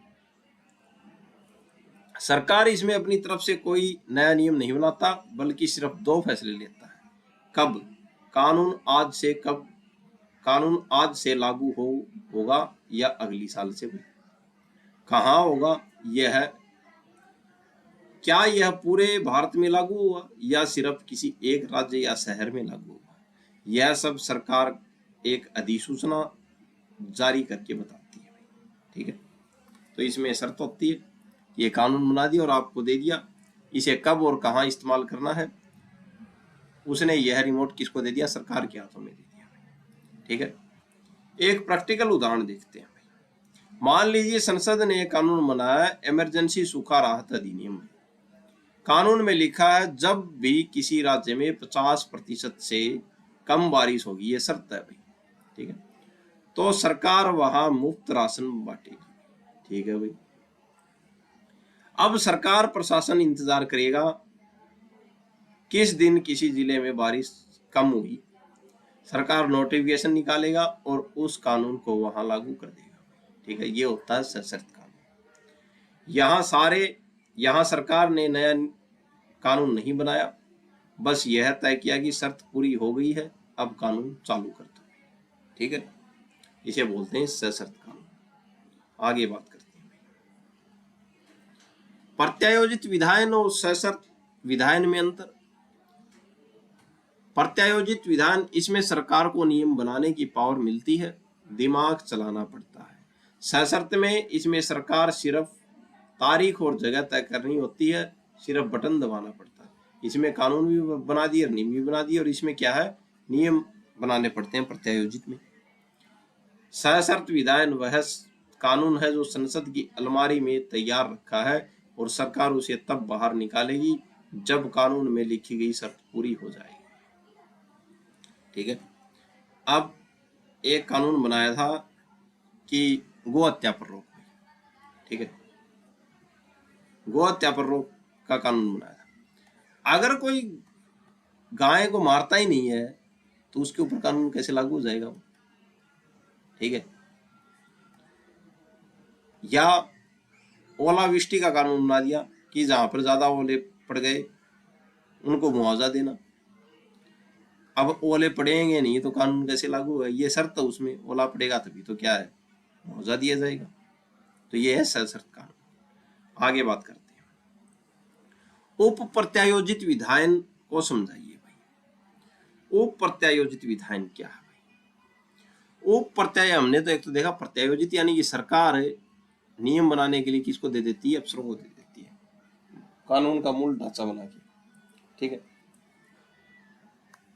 सरकार इसमें अपनी तरफ से कोई नया नियम नहीं बनाता, बल्कि सिर्फ दो फैसले लेता है, कब कानून आज से लागू होगा या अगली साल से, कहाँ होगा, क्या यह पूरे भारत में लागू हुआ या सिर्फ किसी एक राज्य या शहर में लागू हुआ, यह सब सरकार एक अधिसूचना जारी करके बताती है, ठीक है। तो इसमें शर्त होती है, ये कानून बना दिया और आपको दे दिया, इसे कब और कहाँ इस्तेमाल करना है, उसने यह रिमोट किसको दे दिया, सरकार के हाथों में दे दिया, ठीक है। एक प्रैक्टिकल उदाहरण देखते हैं। मान लीजिए संसद ने कानून बनाया इमरजेंसी सूखा राहत अधिनियम, कानून में लिखा है जब भी किसी राज्य में 50% से कम बारिश होगी, ये शर्त है भाई, ठीक है, तो सरकार वहां मुफ्त राशन बांटेगी, ठीक है भाई। अब सरकार प्रशासन इंतजार करेगा किस दिन किसी जिले में बारिश कम हुई, सरकार नोटिफिकेशन निकालेगा और उस कानून को वहां लागू कर देगा, ठीक है। ये होता है सशर्त कानून। यहाँ सरकार ने नया कानून नहीं बनाया, बस यह तय किया कि शर्त पूरी हो गई है, अब कानून चालू कर दो। ठीक है, इसे बोलते हैं सशर्त कानून। आगे बात करते हैं। प्रत्यायोजित विधायन और सशर्त विधायन में अंतर। प्रत्यायोजित विधान, इसमें सरकार को नियम बनाने की पावर मिलती है, दिमाग चलाना पड़ता है। सशर्त में इसमें सरकार सिर्फ तारीख और जगह तय करनी होती है, सिर्फ बटन दबाना पड़ता है। इसमें कानून भी बना दिए और नियम भी बना दिए, और इसमें क्या है, नियम बनाने पड़ते हैं प्रत्यायोजित में। सशर्त विधायन वह कानून है जो संसद की अलमारी में तैयार रखा है और सरकार उसे तब बाहर निकालेगी जब कानून में लिखी गई शर्त पूरी हो जाएगी। ठीक है, अब एक कानून बनाया था कि गो हत्या पर रोक। ठीक है, गो हत्या पर रोक का कानून बनाया था। अगर कोई गाय को मारता ही नहीं है तो उसके ऊपर कानून कैसे लागू हो जाएगा? ठीक है, या ओलावृष्टि का कानून बना दिया कि जहां पर ज्यादा ओले पड़ गए उनको मुआवजा देना। अब ओले पड़ेंगे नहीं तो कानून कैसे लागू है? ये शर्त है उसमें, ओला पड़ेगा तभी तो क्या है, मुआवजा दिया जाएगा। तो ये है सशर्त कानून। आगे बात करते हैं। उप प्रत्यायोजित विधायन को समझाइए भाई। उप प्रत्यायोजित विधायन क्या है भाई? उप प्रत्याय हमने तो एक तो देखा प्रत्यायोजित यानी कि सरकार नियम बनाने के लिए किसको दे देती है? अफसरों को दे देती है, कानून का मूल ढांचा बना के। ठीक है,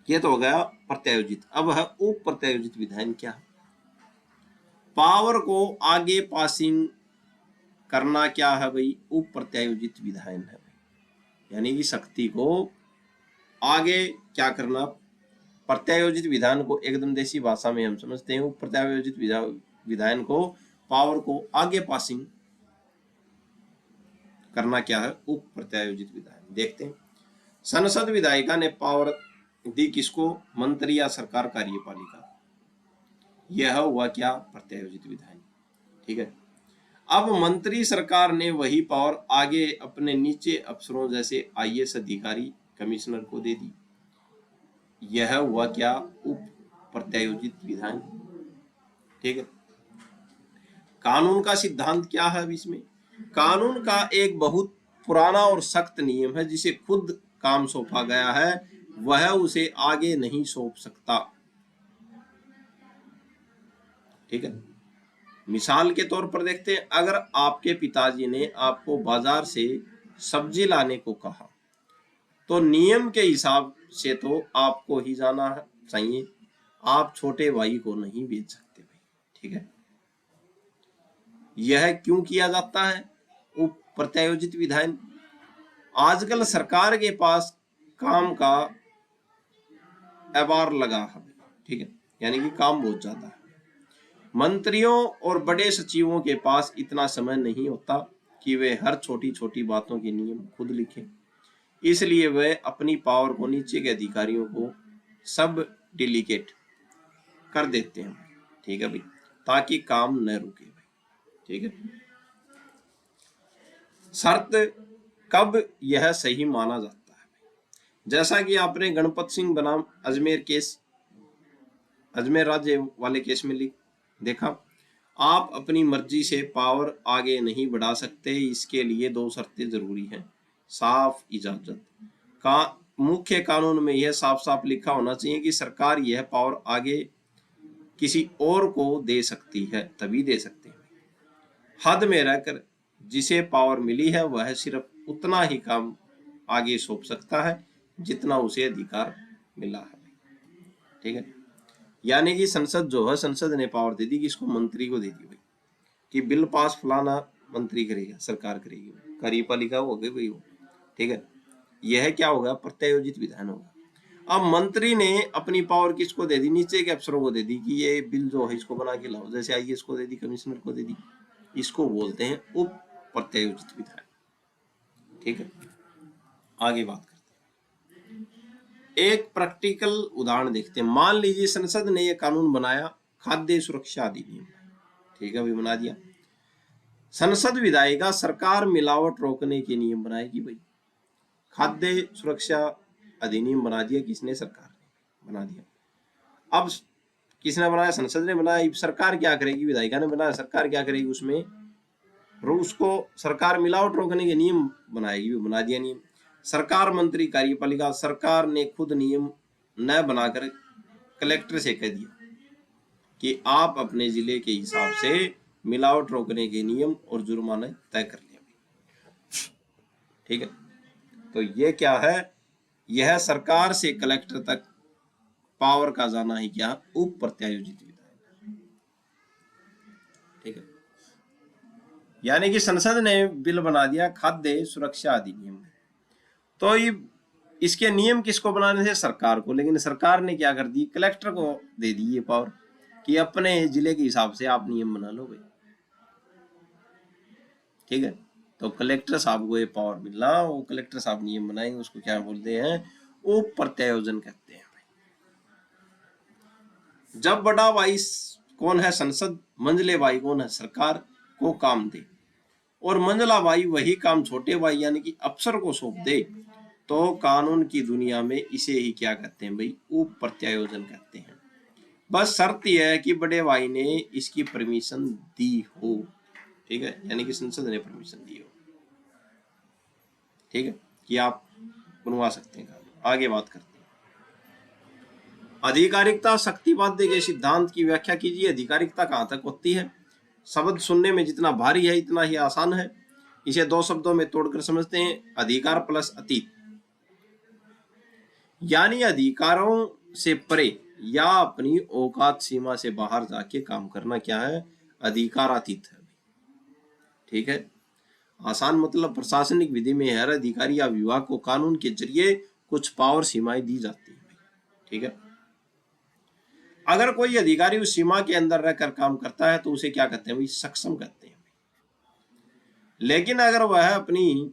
ये तो हो गया प्रत्यायोजित। अब है उप प्रत्यायोजित विधायन क्या है? पावर को आगे पासिंग करना क्या है भाई? उप प्रत्यायोजित विधायन है भाई, यानी कि शक्ति को आगे क्या करना। प्रत्यायोजित विधान को एकदम देसी भाषा में हम समझते हैं, उप प्रत्यायोजित विधायन को पावर को आगे पासिंग करना क्या है? उप प्रत्यायोजित विधायन। देखते हैं, संसद विधायिका ने पावर दी किसको? मंत्री या सरकार कार्यपालिका। यह हुआ क्या? प्रत्यायोजित विधायन। ठीक है, अब मंत्री सरकार ने वही पावर आगे अपने नीचे अफसरों जैसे आईएएस अधिकारी, कमिश्नर को दे दी। यह हुआ क्या? उप प्रत्यायोजित विधायन। ठीक है, कानून का सिद्धांत क्या है अब इसमें? कानून का एक बहुत पुराना और सख्त नियम है, जिसे खुद काम सौंपा गया है वह उसे आगे नहीं सौंप सकता। ठीक है, मिसाल के तौर पर देखते हैं, अगर आपके पिताजी ने आपको बाजार से सब्जी लाने को कहा तो नियम के हिसाब से तो आपको ही जाना चाहिए, आप छोटे भाई को नहीं बेच सकते भाई। ठीक है, यह क्यों किया जाता है? उप प्रत्यायोजित विधायन। आजकल सरकार के पास काम का अबार लगा है। ठीक है, यानी कि काम बहुत ज्यादा है। मंत्रियों और बड़े सचिवों के पास इतना समय नहीं होता कि वे हर छोटी छोटी बातों के नियम खुद लिखें, इसलिए वे अपनी पावर को नीचे के अधिकारियों को सब डेलीगेट कर देते हैं। ठीक है भाई, ताकि काम न रुके भाई। ठीक है, शर्त कब यह सही माना जाता है? जैसा कि आपने गणपत सिंह बनाम अजमेर राज्य वाले केस में देखा, आप अपनी मर्जी से पावर आगे नहीं बढ़ा सकते, इसके लिए दो शर्तें जरूरी हैं। साफ इजाजत का मुख्य कानून में यह साफ साफ लिखा होना चाहिए कि सरकार यह पावर आगे किसी और को दे सकती है, तभी दे सकते हैं। हद में रहकर जिसे पावर मिली है वह सिर्फ उतना ही काम आगे सौंप सकता है जितना उसे अधिकार मिला है। ठीक है, यानी कि संसद जो है, संसद ने पावर दे दी, किसको? मंत्री को दे दी भाई, कि बिल पास फलाना मंत्री करेगा, सरकार करेगी, कार्यपालिका हो गई भाई वो। ठीक है, यह क्या होगा? प्रत्यायोजित विधान होगा। अब मंत्री ने अपनी पावर किसको दे दी? नीचे के अफसरों को दे दी कि ये बिल जो है इसको बना के लाओ, जैसे आईएएस को दे दी, कमिश्नर को दे दी। इसको बोलते हैं उप प्रत्यायोजित विधान। ठीक है, आगे बात करते हैं, एक प्रैक्टिकल उदाहरण देखते हैं। मान लीजिए संसद ने यह कानून बनाया, खाद्य सुरक्षा अधिनियम। ठीक है, अभी बना दिया। संसद विधायिका सरकार मिलावट रोकने के नियम बनाएगी भाई। खाद्य सुरक्षा अधिनियम बना दिया किसने? सरकार ने बना दिया। अब किसने बनाया? संसद ने बनाया। सरकार क्या करेगी? विधायिका ने बनाया। सरकार क्या करेगी? उसमें उसको सरकार मिलावट रोकने के नियम बनाएगी, बना दिया नियम। सरकार मंत्री कार्यपालिका, सरकार ने खुद नियम न बनाकर कलेक्टर से कह दिया कि आप अपने जिले के हिसाब से मिलावट रोकने के नियम और जुर्माना तय कर लिया। ठीक है, तो ये क्या है? यह सरकार से कलेक्टर तक पावर का जाना ही क्या? उप प्रत्यायोजित विधान। ठीक है, यानी कि संसद ने बिल बना दिया खाद्य सुरक्षा अधिनियम। तो ये इसके नियम किसको बनाने थे? सरकार को। लेकिन सरकार ने क्या कर दी? कलेक्टर को दे दी ये पावर कि अपने जिले के हिसाब से आप नियम बना लो भाई। ठीक है, तो कलेक्टर साहब को ये पावर मिलना, वो कलेक्टर साहब नियम बनाएंगे, उसको क्या बोलते हैं? वो प्रत्यायोजन कहते हैं। जब बड़ा भाई कौन है? संसद। मंझले भाई कौन है? सरकार को काम दे, और मंझला भाई वही काम छोटे भाई यानी कि अफसर को सौंप दे, तो कानून की दुनिया में इसे ही क्या कहते हैं भाई? उप प्रत्यायोजन कहते हैं। बस शर्त यह है कि बड़े भाई ने इसकी परमिशन दी हो। ठीक है, यानी कि संसद ने परमिशन दी हो। ठीक है, कि आप बनवा सकते हैं कानून। आगे बात करते हैं। आधिकारिकता शक्तिवाद्य के सिद्धांत की व्याख्या कीजिए। आधिकारिकता कहां तक होती है? शब्द सुनने में जितना भारी है इतना ही आसान है। इसे दो शब्दों में तोड़कर समझते हैं। अधिकार प्लस अतीत, यानी अधिकारों से परे या अपनी औकात सीमा से बाहर जाके काम करना क्या है? अधिकारातीत है। ठीक है, आसान मतलब प्रशासनिक विधि में हर अधिकारी या विभाग को कानून के जरिए कुछ पावर सीमाएं दी जाती है। ठीक है, अगर कोई अधिकारी उस सीमा के अंदर रहकर काम करता है तो उसे क्या कहते हैं भाई? सक्षम कहते हैं। लेकिन अगर वह अपनी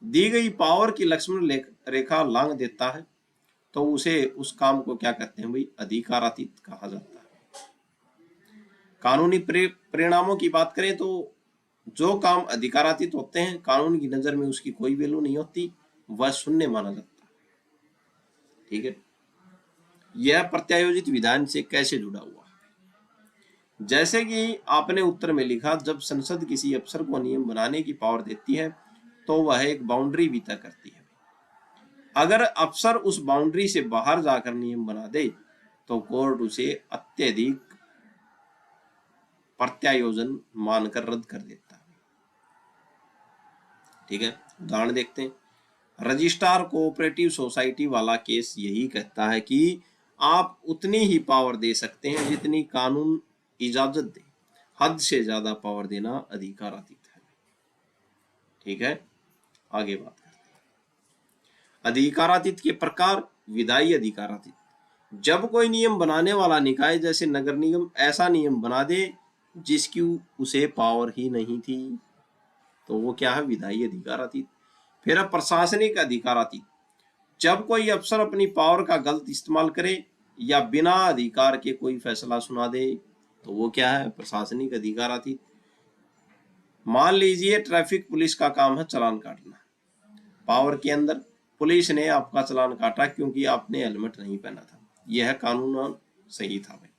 दी गई पावर की लक्ष्मण रेखा लांघ देता है तो उसे उस काम को क्या कहते हैं भाई? अधिकारातीत कहा जाता है। कानूनी परिणामों की बात करें तो जो काम अधिकारातीत होते हैं, कानून की नजर में उसकी कोई वैल्यू नहीं होती, वह शून्य माना जाता है। ठीक है, यह प्रत्यायोजित विधान से कैसे जुड़ा हुआ? जैसे कि आपने उत्तर में लिखा, जब संसद किसी अफसर को नियम बनाने की पावर देती है तो वह एक बाउंड्री भी तय करती है। अगर अफसर उस बाउंड्री से बाहर जाकर नियम बना दे तो कोर्ट उसे अत्यधिक प्रत्यायोजन मानकर रद्द कर देता है। ठीक है, उदाहरण देखते हैं। रजिस्ट्रार कोऑपरेटिव सोसाइटी वाला केस यही कहता है कि आप उतनी ही पावर दे सकते हैं जितनी कानून इजाजत दे। हद से ज्यादा पावर देना अधिकारातीत है। ठीक है, आगे बात करते हैं। अधिकारातीत के प्रकार। विधायी अधिकारातीत, जब कोई नियम बनाने वाला निकाय जैसे नगर निगम ऐसा नियम बना दे जिसकी उसे पावर ही नहीं थी तो वो क्या है? विधायी अधिकारातीत। फिर अब प्रशासनिक अधिकारातीत, जब कोई अफसर अपनी पावर का गलत इस्तेमाल करे या बिना अधिकार के कोई फैसला सुना दे तो वो क्या है? प्रशासनिक अधिकारातीत। मान लीजिए ट्रैफिक पुलिस का काम है चालान काटना। पावर के अंदर पुलिस ने आपका चालान काटा क्योंकि आपने हेलमेट नहीं पहना था, यह कानून सही था भाई।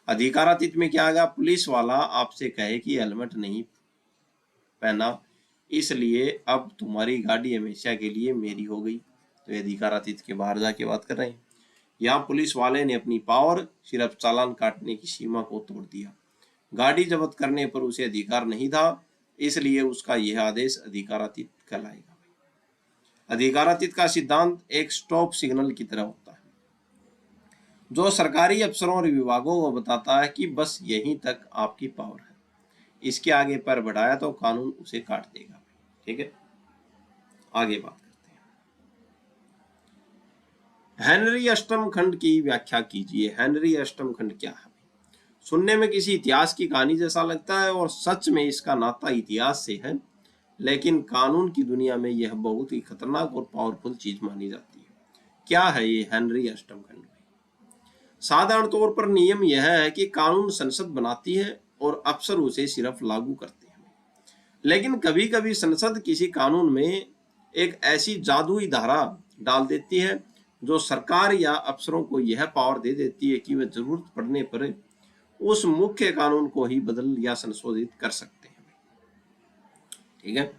अधिकारातीत में क्या आएगा? पुलिस वाला आपसे कहे कि हेलमेट नहीं पहना, इसलिए अब तुम्हारी गाड़ी हमेशा के लिए मेरी हो गई। तो अधिकारातीत के बाहर जाके बात कर रहे हैं। यहाँ पुलिस वाले ने अपनी पावर सिर्फ चालान काटने की सीमा को तोड़ दिया। गाड़ी जब्त करने पर उसे अधिकार नहीं था, इसलिए उसका यह आदेश अधिकारातीत कहलाएगा। अधिकारातीत का सिद्धांत एक स्टॉप सिग्नल की तरह होता है जो सरकारी अफसरों और विभागों को बताता है कि बस यहीं तक आपकी पावर है, इसके आगे पैर बढ़ाया तो कानून उसे काट देगा। ठीक है, आगे बात करते हैं। हेनरी अष्टम खंड की व्याख्या कीजिए। हेनरी अष्टम खंड क्या है? सुनने में किसी इतिहास की कहानी जैसा लगता है और सच में इसका नाता इतिहास से है, लेकिन कानून की दुनिया में यह बहुत ही खतरनाक और पावरफुल चीज मानी जाती है। क्या है ये हेनरी अष्टम खंड? साधारण तौर पर नियम यह है कि कानून संसद बनाती है और अफसर उसे सिर्फ लागू करते हैं, लेकिन कभी कभी संसद किसी कानून में एक ऐसी जादुई धारा डाल देती है जो सरकार या अफसरों को यह पावर दे देती है कि वे जरूरत पड़ने पर उस मुख्य कानून को ही बदल या संशोधित कर सकते हैं। ठीक है,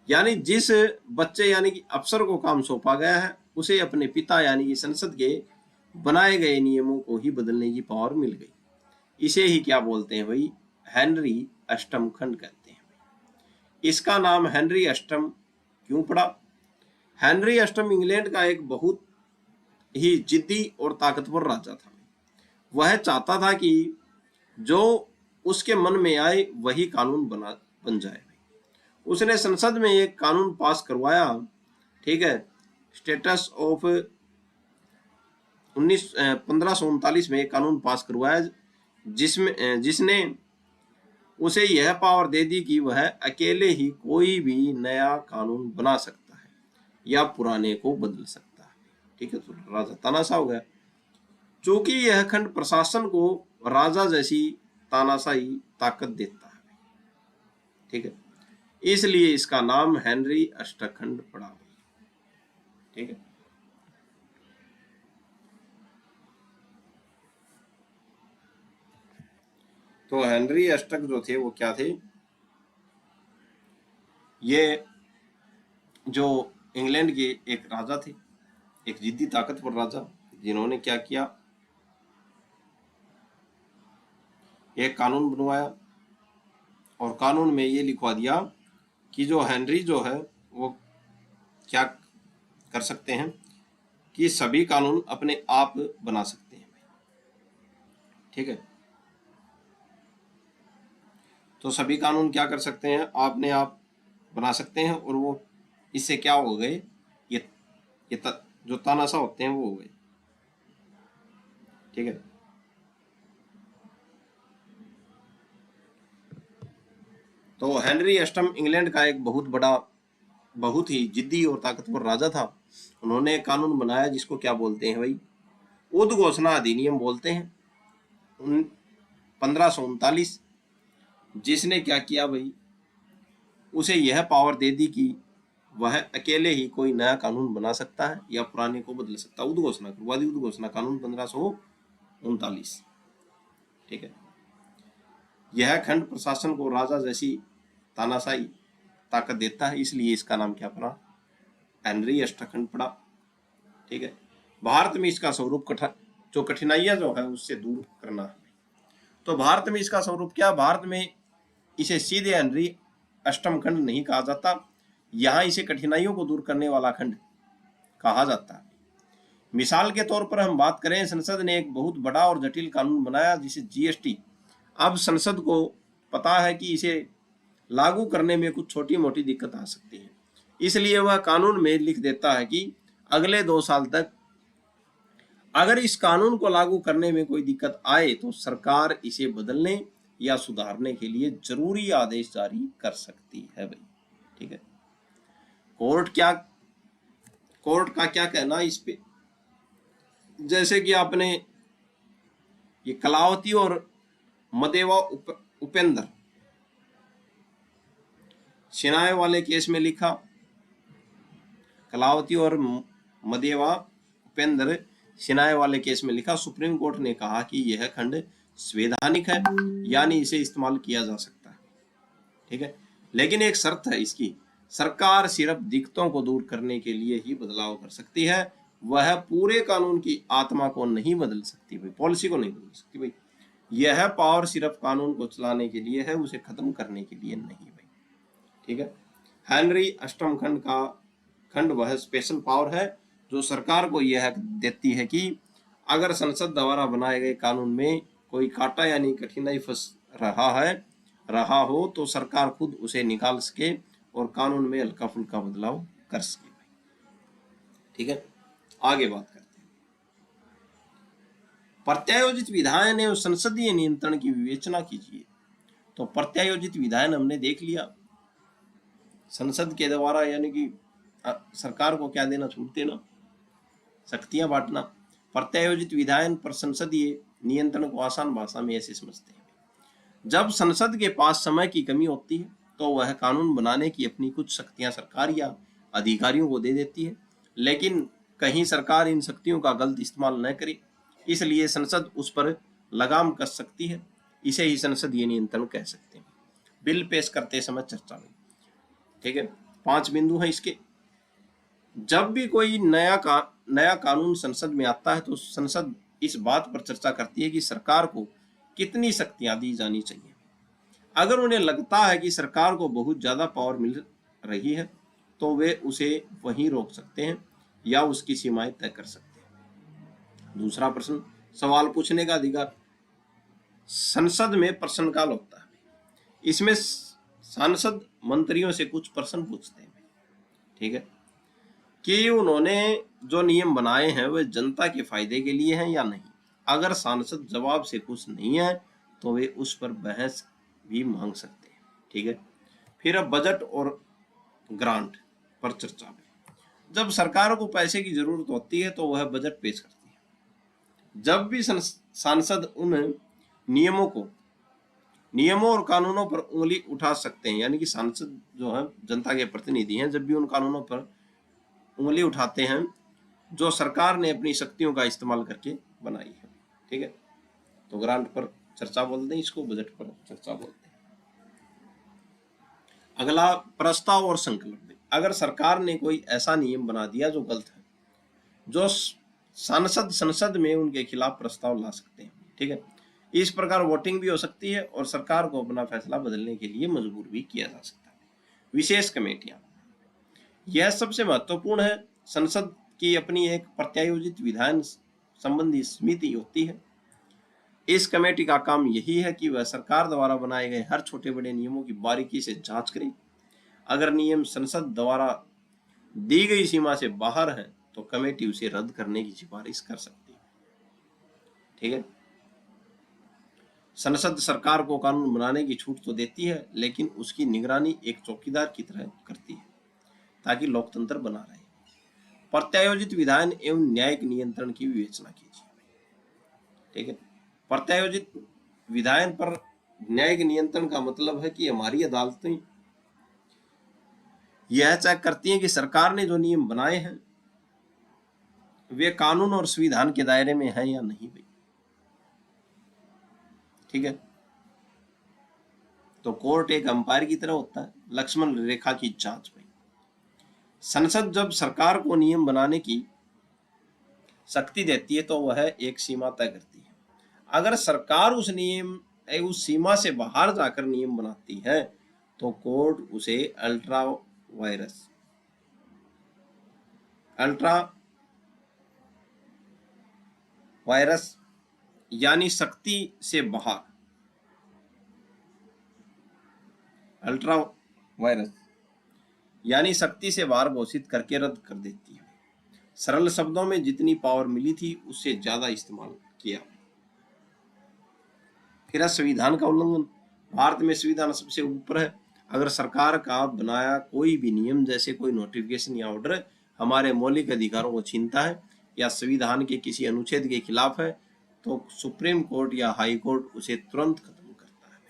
यानी जिस बच्चे यानी कि अफसर को काम सौंपा गया है उसे अपने पिता यानी कि संसद के बनाए गए नियमों को ही बदलने की पावर मिल गई। इसे ही क्या बोलते हैं भाई, हेनरी अष्टम खंड कहते हैं। इसका नाम हेनरी अष्टम क्यों पड़ा? हेनरी अष्टम इंग्लैंड का एक बहुत ही जिद्दी और ताकतवर राजा था। वह चाहता था कि जो उसके मन में आए वही कानून बन जाए। उसने संसद में एक कानून पास करवाया, ठीक है, स्टेटस ऑफ 1539 में एक कानून पास करवाया जिसने उसे यह पावर दे दी कि वह अकेले ही कोई भी नया कानून बना सकता है या पुराने को बदल सकता है। ठीक है, तो राजा तानाशाह हो गया। चूंकि यह खंड प्रशासन को राजा जैसी तानाशाही ताकत देता है, ठीक है, इसलिए इसका नाम हेनरी अष्टखंड पड़ा। ठीक है, तो हेनरी अष्टक जो थे वो क्या थे? ये जो इंग्लैंड के एक राजा थे, एक जिद्दी ताकतवर राजा, जिन्होंने क्या किया, एक कानून बनवाया और कानून में ये लिखवा दिया कि जो हेनरी जो है वो क्या कर सकते हैं कि सभी कानून अपने आप बना सकते हैं। ठीक है, तो सभी कानून क्या कर सकते हैं, आपने आप बना सकते हैं। और वो इससे क्या हो गए, ये जो तानाशाह होते हैं वो हो गए। ठीक है, तो हेनरी अष्टम इंग्लैंड का एक बहुत ही जिद्दी और ताकतवर राजा था। उन्होंने एक कानून बनाया जिसको क्या बोलते हैं भाई, उद्घोषणा अधिनियम बोलते हैं, 1539। जिसने क्या किया भाई, उसे यह पावर दे दी कि वह अकेले ही कोई नया कानून बना सकता है या पुराने को बदल सकता है। उद्घोषणा करवा दी, उद्घोषणा कानून 1539। ठीक है, यह खंड प्रशासन को राजा जैसी तानाशाही ताकत देता है, इसलिए इसका नाम क्या पड़ा, हेनरी अष्टखंड पड़ा। ठीक है, भारत में इसका स्वरूप जो कठिनाइयां जो है उससे दूर करना है। तो भारत में इसका स्वरूप क्या, भारत में इसे सीधे हेनरी अष्टम खंड नहीं कहा जाता, यहाँ इसे कठिनाइयों को दूर करने वाला खंड कहा जाता है। मिसाल के तौर पर हम बात करें, संसद ने एक बहुत बड़ा और जटिल कानून बनाया जिसे जीएसटी। अब संसद को पता है कि इसे लागू करने में कुछ छोटी मोटी दिक्कत आ सकती है, इसलिए वह कानून में लिख देता है कि अगले 2 साल तक अगर इस कानून को लागू करने में कोई दिक्कत आए तो सरकार इसे बदलने या सुधारने के लिए जरूरी आदेश जारी कर सकती है भाई। ठीक है, कोर्ट का क्या कहना इस पे, जैसे कि आपने ये कलावती और मदेवा उपेंद्र सिनाय वाले केस में लिखा, कलावती और मदेवा उपेंद्र सिनाय वाले केस में लिखा, सुप्रीम कोर्ट ने कहा कि यह खंड संवैधानिक है, यानी इसे इस्तेमाल किया जा सकता है। ठीक है, लेकिन एक शर्त है इसकी, सरकार सिर्फ दिक्कतों को दूर करने के लिए ही बदलाव कर सकती है, वह पूरे कानून की आत्मा को नहीं बदल सकती भाई, पॉलिसी को नहीं बदल सकती भाई। यह पावर सिर्फ कानून को चलाने के लिए है, उसे खत्म करने के लिए नहीं भाई। ठीक है, हेनरी अष्टम खंड वह स्पेशल पावर है जो सरकार को यह देती है कि अगर संसद द्वारा बनाए गए कानून में कोई काटा यानी कठिनाई फंस रहा हो तो सरकार खुद उसे निकाल सके और कानून में हल्का फुल्का बदलाव कर सके। ठीक है, आगे बात करते हैं। प्रत्यायोजित विधायन एवं संसदीय नियंत्रण की विवेचना कीजिए। तो प्रत्यायोजित विधायन हमने देख लिया, संसद के द्वारा यानी कि सरकार को क्या देना, छूट देना, शक्तियां बांटना। प्रत्यायोजित विधायन पर संसदीय नियंत्रण को आसान भाषा में ऐसे समझते हैं, जब संसद के पास समय की कमी होती है तो वह कानून बनाने की अपनी कुछ शक्तियां सरकार या अधिकारियों को दे देती है, लेकिन कहीं सरकार इन शक्तियों का गलत इस्तेमाल न करे, इसलिए संसद उस पर लगाम कस सकती है। इसे ही संसदीय नियंत्रण कह सकते हैं। बिल पेश करते समय चर्चा में, ठीक है, 5 बिंदु हैं इसके। जब भी कोई नया कानून संसद में आता है तो संसद इस बात पर चर्चा करती है कि सरकार को कितनी शक्तियां दी जानी चाहिए। अगर उन्हें लगता है कि सरकार को बहुत ज्यादा पावर मिल रही है तो वे उसे वहीं रोक सकते हैं या उसकी सीमाएं तय कर सकते हैं। दूसरा प्रश्न, सवाल पूछने का अधिकार। संसद में प्रश्नकाल होता है। इसमें सांसद मंत्रियों से कुछ प्रश्न पूछते हैं, ठीक है, कि उन्होंने जो नियम बनाए हैं वे जनता के फायदे के लिए हैं या नहीं। अगर सांसद जवाब से खुश नहीं है तो वे उस पर बहस भी मांग सकते हैं, ठीक है। फिर अब बजट और ग्रांट पर चर्चा में। जब सरकार को पैसे की जरूरत होती है तो वह बजट पेश करती है। जब भी सांसद उन नियमों और कानूनों पर उंगली उठा सकते हैं, यानी कि सांसद जो है जनता के प्रतिनिधि हैं, जब भी उन कानूनों पर उंगली उठाते हैं जो सरकार ने अपनी शक्तियों का इस्तेमाल करके बनाई है, ठीक है। तो ग्रांट पर चर्चा बोलते हैं इसको, बजट पर चर्चा बोलते हैं। अगला, प्रस्ताव और संकल्प। अगर सरकार ने कोई ऐसा नियम बना दिया जो गलत है, जो संसद में उनके खिलाफ प्रस्ताव ला सकते हैं, ठीक है। इस प्रकार वोटिंग भी हो सकती है और सरकार को अपना फैसला बदलने के लिए मजबूर भी किया जा सकता है। विशेष कमेटियां, यह सबसे महत्वपूर्ण है। संसद की अपनी एक प्रत्यायोजित विधान संबंधी समिति होती है। इस कमेटी का काम यही है कि वह सरकार द्वारा बनाए गए हर छोटे बड़े नियमों की बारीकी से जांच करे। अगर नियम संसद द्वारा दी गई सीमा से बाहर है तो कमेटी उसे रद्द करने की सिफारिश कर सकती है, ठीक है। संसद सरकार को कानून बनाने की छूट तो देती है, लेकिन उसकी निगरानी एक चौकीदार की तरह करती है ताकि लोकतंत्र बना रहे। प्रत्यायोजित विधान एवं न्यायिक नियंत्रण की विवेचना कीजिए, ठीक है। प्रत्यायोजित विधान पर न्यायिक नियंत्रण का मतलब है कि हमारी अदालतें यह चेक करती हैं कि सरकार ने जो नियम बनाए हैं वे कानून और संविधान के दायरे में है या नहीं भाई, ठीक है। तो कोर्ट एक अंपायर की तरह होता है, लक्ष्मण रेखा की जांच में। संसद जब सरकार को नियम बनाने की शक्ति देती है तो वह एक सीमा तय करती है। अगर सरकार उस सीमा से बाहर जाकर नियम बनाती है तो कोर्ट उसे अल्ट्रा वायरस यानी शक्ति से बाहर, अल्ट्रा वायरस यानी शक्ति से बाहर घोषित करके रद्द कर देती है। सरल शब्दों में जितनी पावर मिली थी उससे ज्यादा इस्तेमाल किया। फिर संविधान का उल्लंघन। भारत में संविधान सबसे ऊपर है। अगर सरकार का बनाया कोई भी नियम, जैसे कोई नोटिफिकेशन या ऑर्डर हमारे मौलिक अधिकारों को छीनता है या संविधान के किसी अनुच्छेद के खिलाफ है तो सुप्रीम कोर्ट या हाई कोर्ट उसे तुरंत खत्म करता है।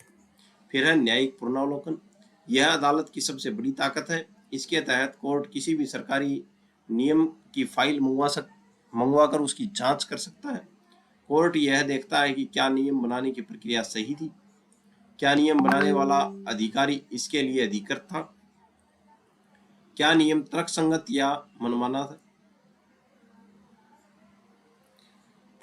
फिर है न्यायिक पुनरावलोकन। यह अदालत की सबसे बड़ी ताकत है। इसके तहत कोर्ट किसी भी सरकारी नियम की फाइल मंगवा कर उसकी जांच कर सकता है। कोर्ट यह देखता है कि क्या नियम बनाने की प्रक्रिया सही थी, क्या नियम बनाने वाला अधिकारी इसके लिए अधिकृत था, क्या नियम तर्कसंगत या मनमाना था।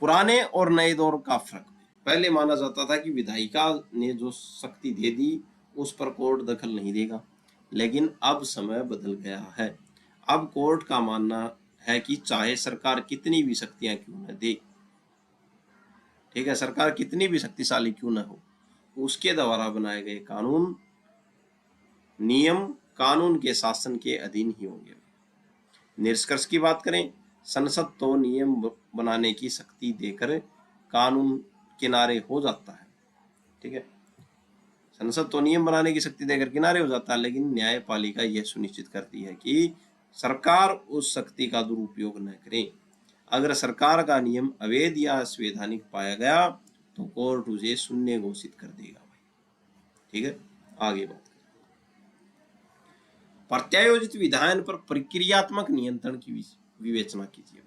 पुराने और नए दौर का फर्क। पहले माना जाता था कि विधायिका ने जो शक्ति दे दी उस पर कोर्ट दखल नहीं देगा, लेकिन अब समय बदल गया है। अब कोर्ट का मानना है कि चाहे सरकार कितनी भी शक्तियां क्यों न दे, ठीक है, सरकार कितनी भी शक्तिशाली क्यों न हो, उसके द्वारा बनाए गए नियम कानून के शासन के अधीन ही होंगे। निष्कर्ष की बात करें, संसद तो नियम बनाने की शक्ति देकर कानून किनारे हो जाता है, ठीक है। संसद तो नियम बनाने की शक्ति देकर किनारे हो जाता है, लेकिन न्यायपालिका यह सुनिश्चित करती है कि सरकार उस शक्ति का दुरुपयोग न करे। अगर सरकार का नियम अवैध या असंवैधानिक पाया गया तो कोर्ट उसे शून्य घोषित कर देगा, ठीक है। आगे बात प्रत्यायोजित विधायन पर प्रक्रियात्मक नियंत्रण की विवेचना कीजिए।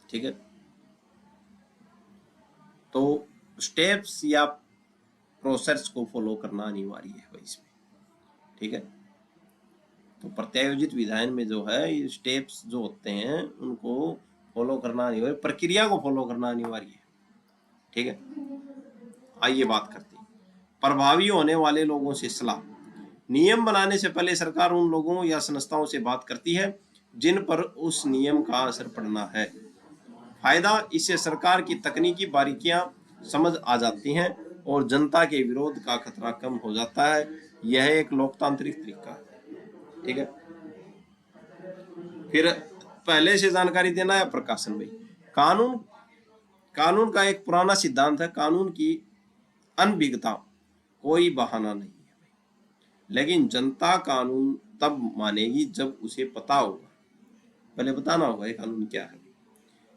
ठीक है, तो स्टेप्स या प्रोसेस को फॉलो करना अनिवार्य है भाई इसमें। ठीक है, तो प्रत्यायोजित विधायन में जो है ये स्टेप्स जो होते हैं उनको फॉलो करना अनिवार्य, प्रक्रिया को फॉलो करना अनिवार्य है। ठीक है, आइए बात करते हैं प्रभावी होने वाले लोगों से सलाह। नियम बनाने से पहले सरकार उन लोगों या संस्थाओं से बात करती है जिन पर उस नियम का असर पड़ना है। फायदा, इससे सरकार की तकनीकी बारीकियां समझ आ जाती हैं और जनता के विरोध का खतरा कम हो जाता है। यह एक लोकतांत्रिक तरीका है। ठीक है, फिर पहले से जानकारी देना है प्रकाशन भाई। कानून का एक पुराना सिद्धांत है, कानून की अनभिज्ञता कोई बहाना नहीं है, लेकिन जनता कानून तब मानेगी जब उसे पता होगा, पहले बताना होगा ये कानून क्या है।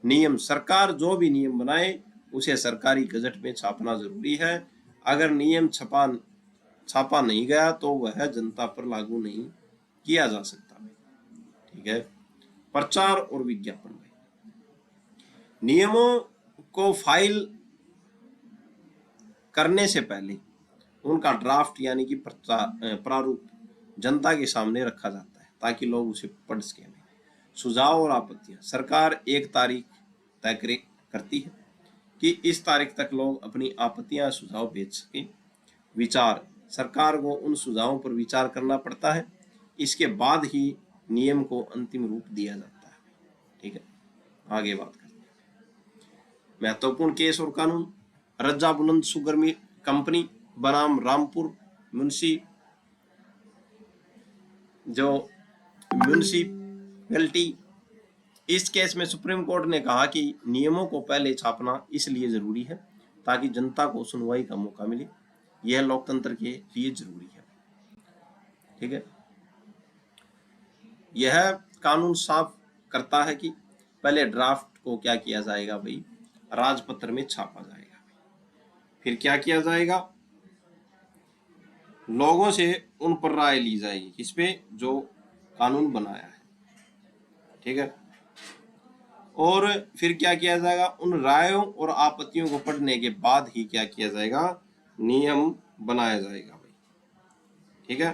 नियम, सरकार जो भी नियम बनाए उसे सरकारी गजट में छापना जरूरी है। अगर नियम छापा नहीं गया तो वह जनता पर लागू नहीं किया जा सकता। ठीक है, प्रचार और विज्ञापन में नियमों को फाइल करने से पहले उनका ड्राफ्ट यानी कि प्रारूप जनता के सामने रखा जाता है ताकि लोग उसे पढ़ सकें। सुझाव और आपत्तियां, सरकार एक तारीख तय करती है कि इस तारीख तक लोग अपनी आपत्तियां सुझाव भेज सकें। विचार, सरकार को उन सुझावों पर विचार करना पड़ता है, इसके बाद ही नियम को अंतिम रूप दिया जाता है। ठीक है, आगे बात करते हैं महत्वपूर्ण केस और कानून। रज्जा बुलंद शुगर मिल कंपनी बनाम रामपुर म्युनिसिपैलिटी, इस केस में सुप्रीम कोर्ट ने कहा कि नियमों को पहले छापना इसलिए जरूरी है ताकि जनता को सुनवाई का मौका मिले। यह लोकतंत्र के लिए जरूरी है। ठीक है, यह कानून साफ करता है कि पहले ड्राफ्ट को क्या किया जाएगा भाई, राजपत्र में छापा जाएगा, फिर क्या किया जाएगा, लोगों से उन पर राय ली जाएगी, किस पे, जो कानून बनाया है। ठीक है, और फिर क्या किया जाएगा, उन रायों और आपत्तियों को पढ़ने के बाद ही क्या किया जाएगा, नियम बनाया जाएगा भाई। ठीक है,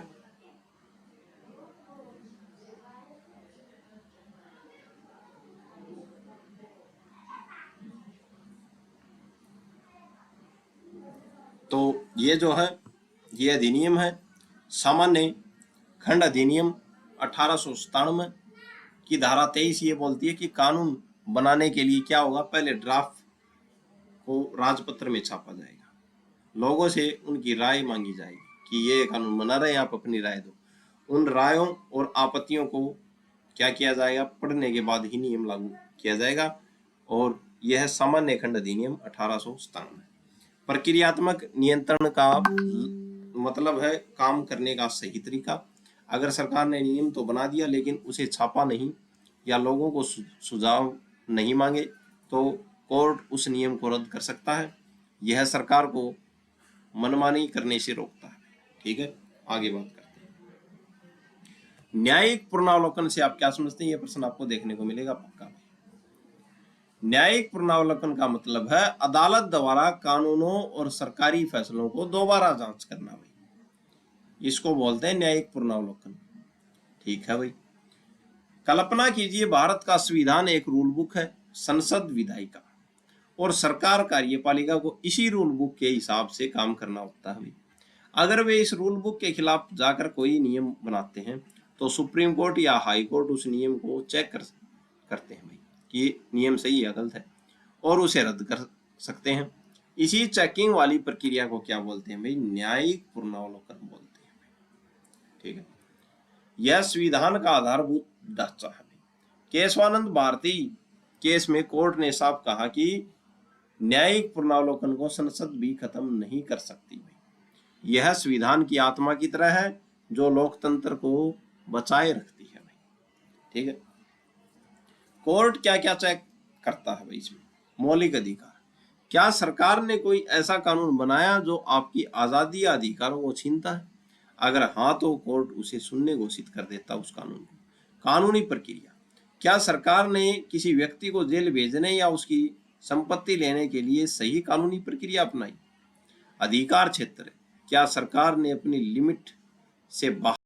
तो ये जो है ये अधिनियम है, सामान्य खंड अधिनियम 1897 की धारा 23 ये बोलती है कि कानून बनाने के लिए क्या होगा, पहले ड्राफ्ट को राजपत्र में छापा जाएगा, लोगों से उनकी राय मांगी जाएगी कि ये कानून बना रहे हैं, आप अपनी राय दो। उन रायों और आपत्तियों को क्या किया जाएगा, पढ़ने के बाद ही नियम लागू किया जाएगा। और यह सामान्य खंड अधिनियम 1897। प्रक्रियात्मक नियंत्रण का मतलब है काम करने का सही तरीका। अगर सरकार ने नियम तो बना दिया लेकिन उसे छापा नहीं या लोगों को सुझाव नहीं मांगे तो कोर्ट उस नियम को रद्द कर सकता है। यह सरकार को मनमानी करने से रोकता है। ठीक है, आगे बात करते हैं न्यायिक पुनरावलोकन से आप क्या समझते हैं, यह प्रश्न आपको देखने को मिलेगा पक्का। न्यायिक पुनरावलोकन का मतलब है अदालत द्वारा कानूनों और सरकारी फैसलों को दोबारा जांच करना भाई, इसको बोलते हैं न्यायिक पुनरावलोकन। ठीक है भाई, कल्पना कीजिए भारत का संविधान एक रूल बुक है, संसद विधायिका और सरकार कार्यपालिका को इसी रूल बुक के हिसाब से काम करना होता है भाई। अगर वे इस रूल बुक के खिलाफ जाकर कोई नियम बनाते हैं तो सुप्रीम कोर्ट या हाई कोर्ट उस नियम को चेक करते हैं भाई कि नियम सही है गलत है और उसे रद्द कर सकते हैं। इसी चेकिंग वाली प्रक्रिया को क्या बोलते हैं भाई, न्यायिक पुनरावलोकन बोलते हैं। ठीक है, यह संविधान का आधारभूत ढांचा है। केशवानंद भारती केस में कोर्ट ने साफ कहा कि न्यायिक पुनरावलोकन को संसद भी खत्म नहीं कर सकती। यह संविधान की आत्मा की तरह है जो लोकतंत्र को बचाए रखती है भाई। ठीक है, कोर्ट क्या क्या चेक करता है भाई इसमें, मौलिक अधिकार, क्या सरकार ने कोई ऐसा कानून बनाया जो आपकी आजादी या अधिकारों को छीनता है। अगर हाँ तो कोर्ट उसे शून्य घोषित कर देता उस कानून को। कानूनी प्रक्रिया, क्या सरकार ने किसी व्यक्ति को जेल भेजने या उसकी संपत्ति लेने के लिए सही कानूनी प्रक्रिया अपनाई? अधिकार क्षेत्र, क्या सरकार ने अपनी लिमिट से बाहर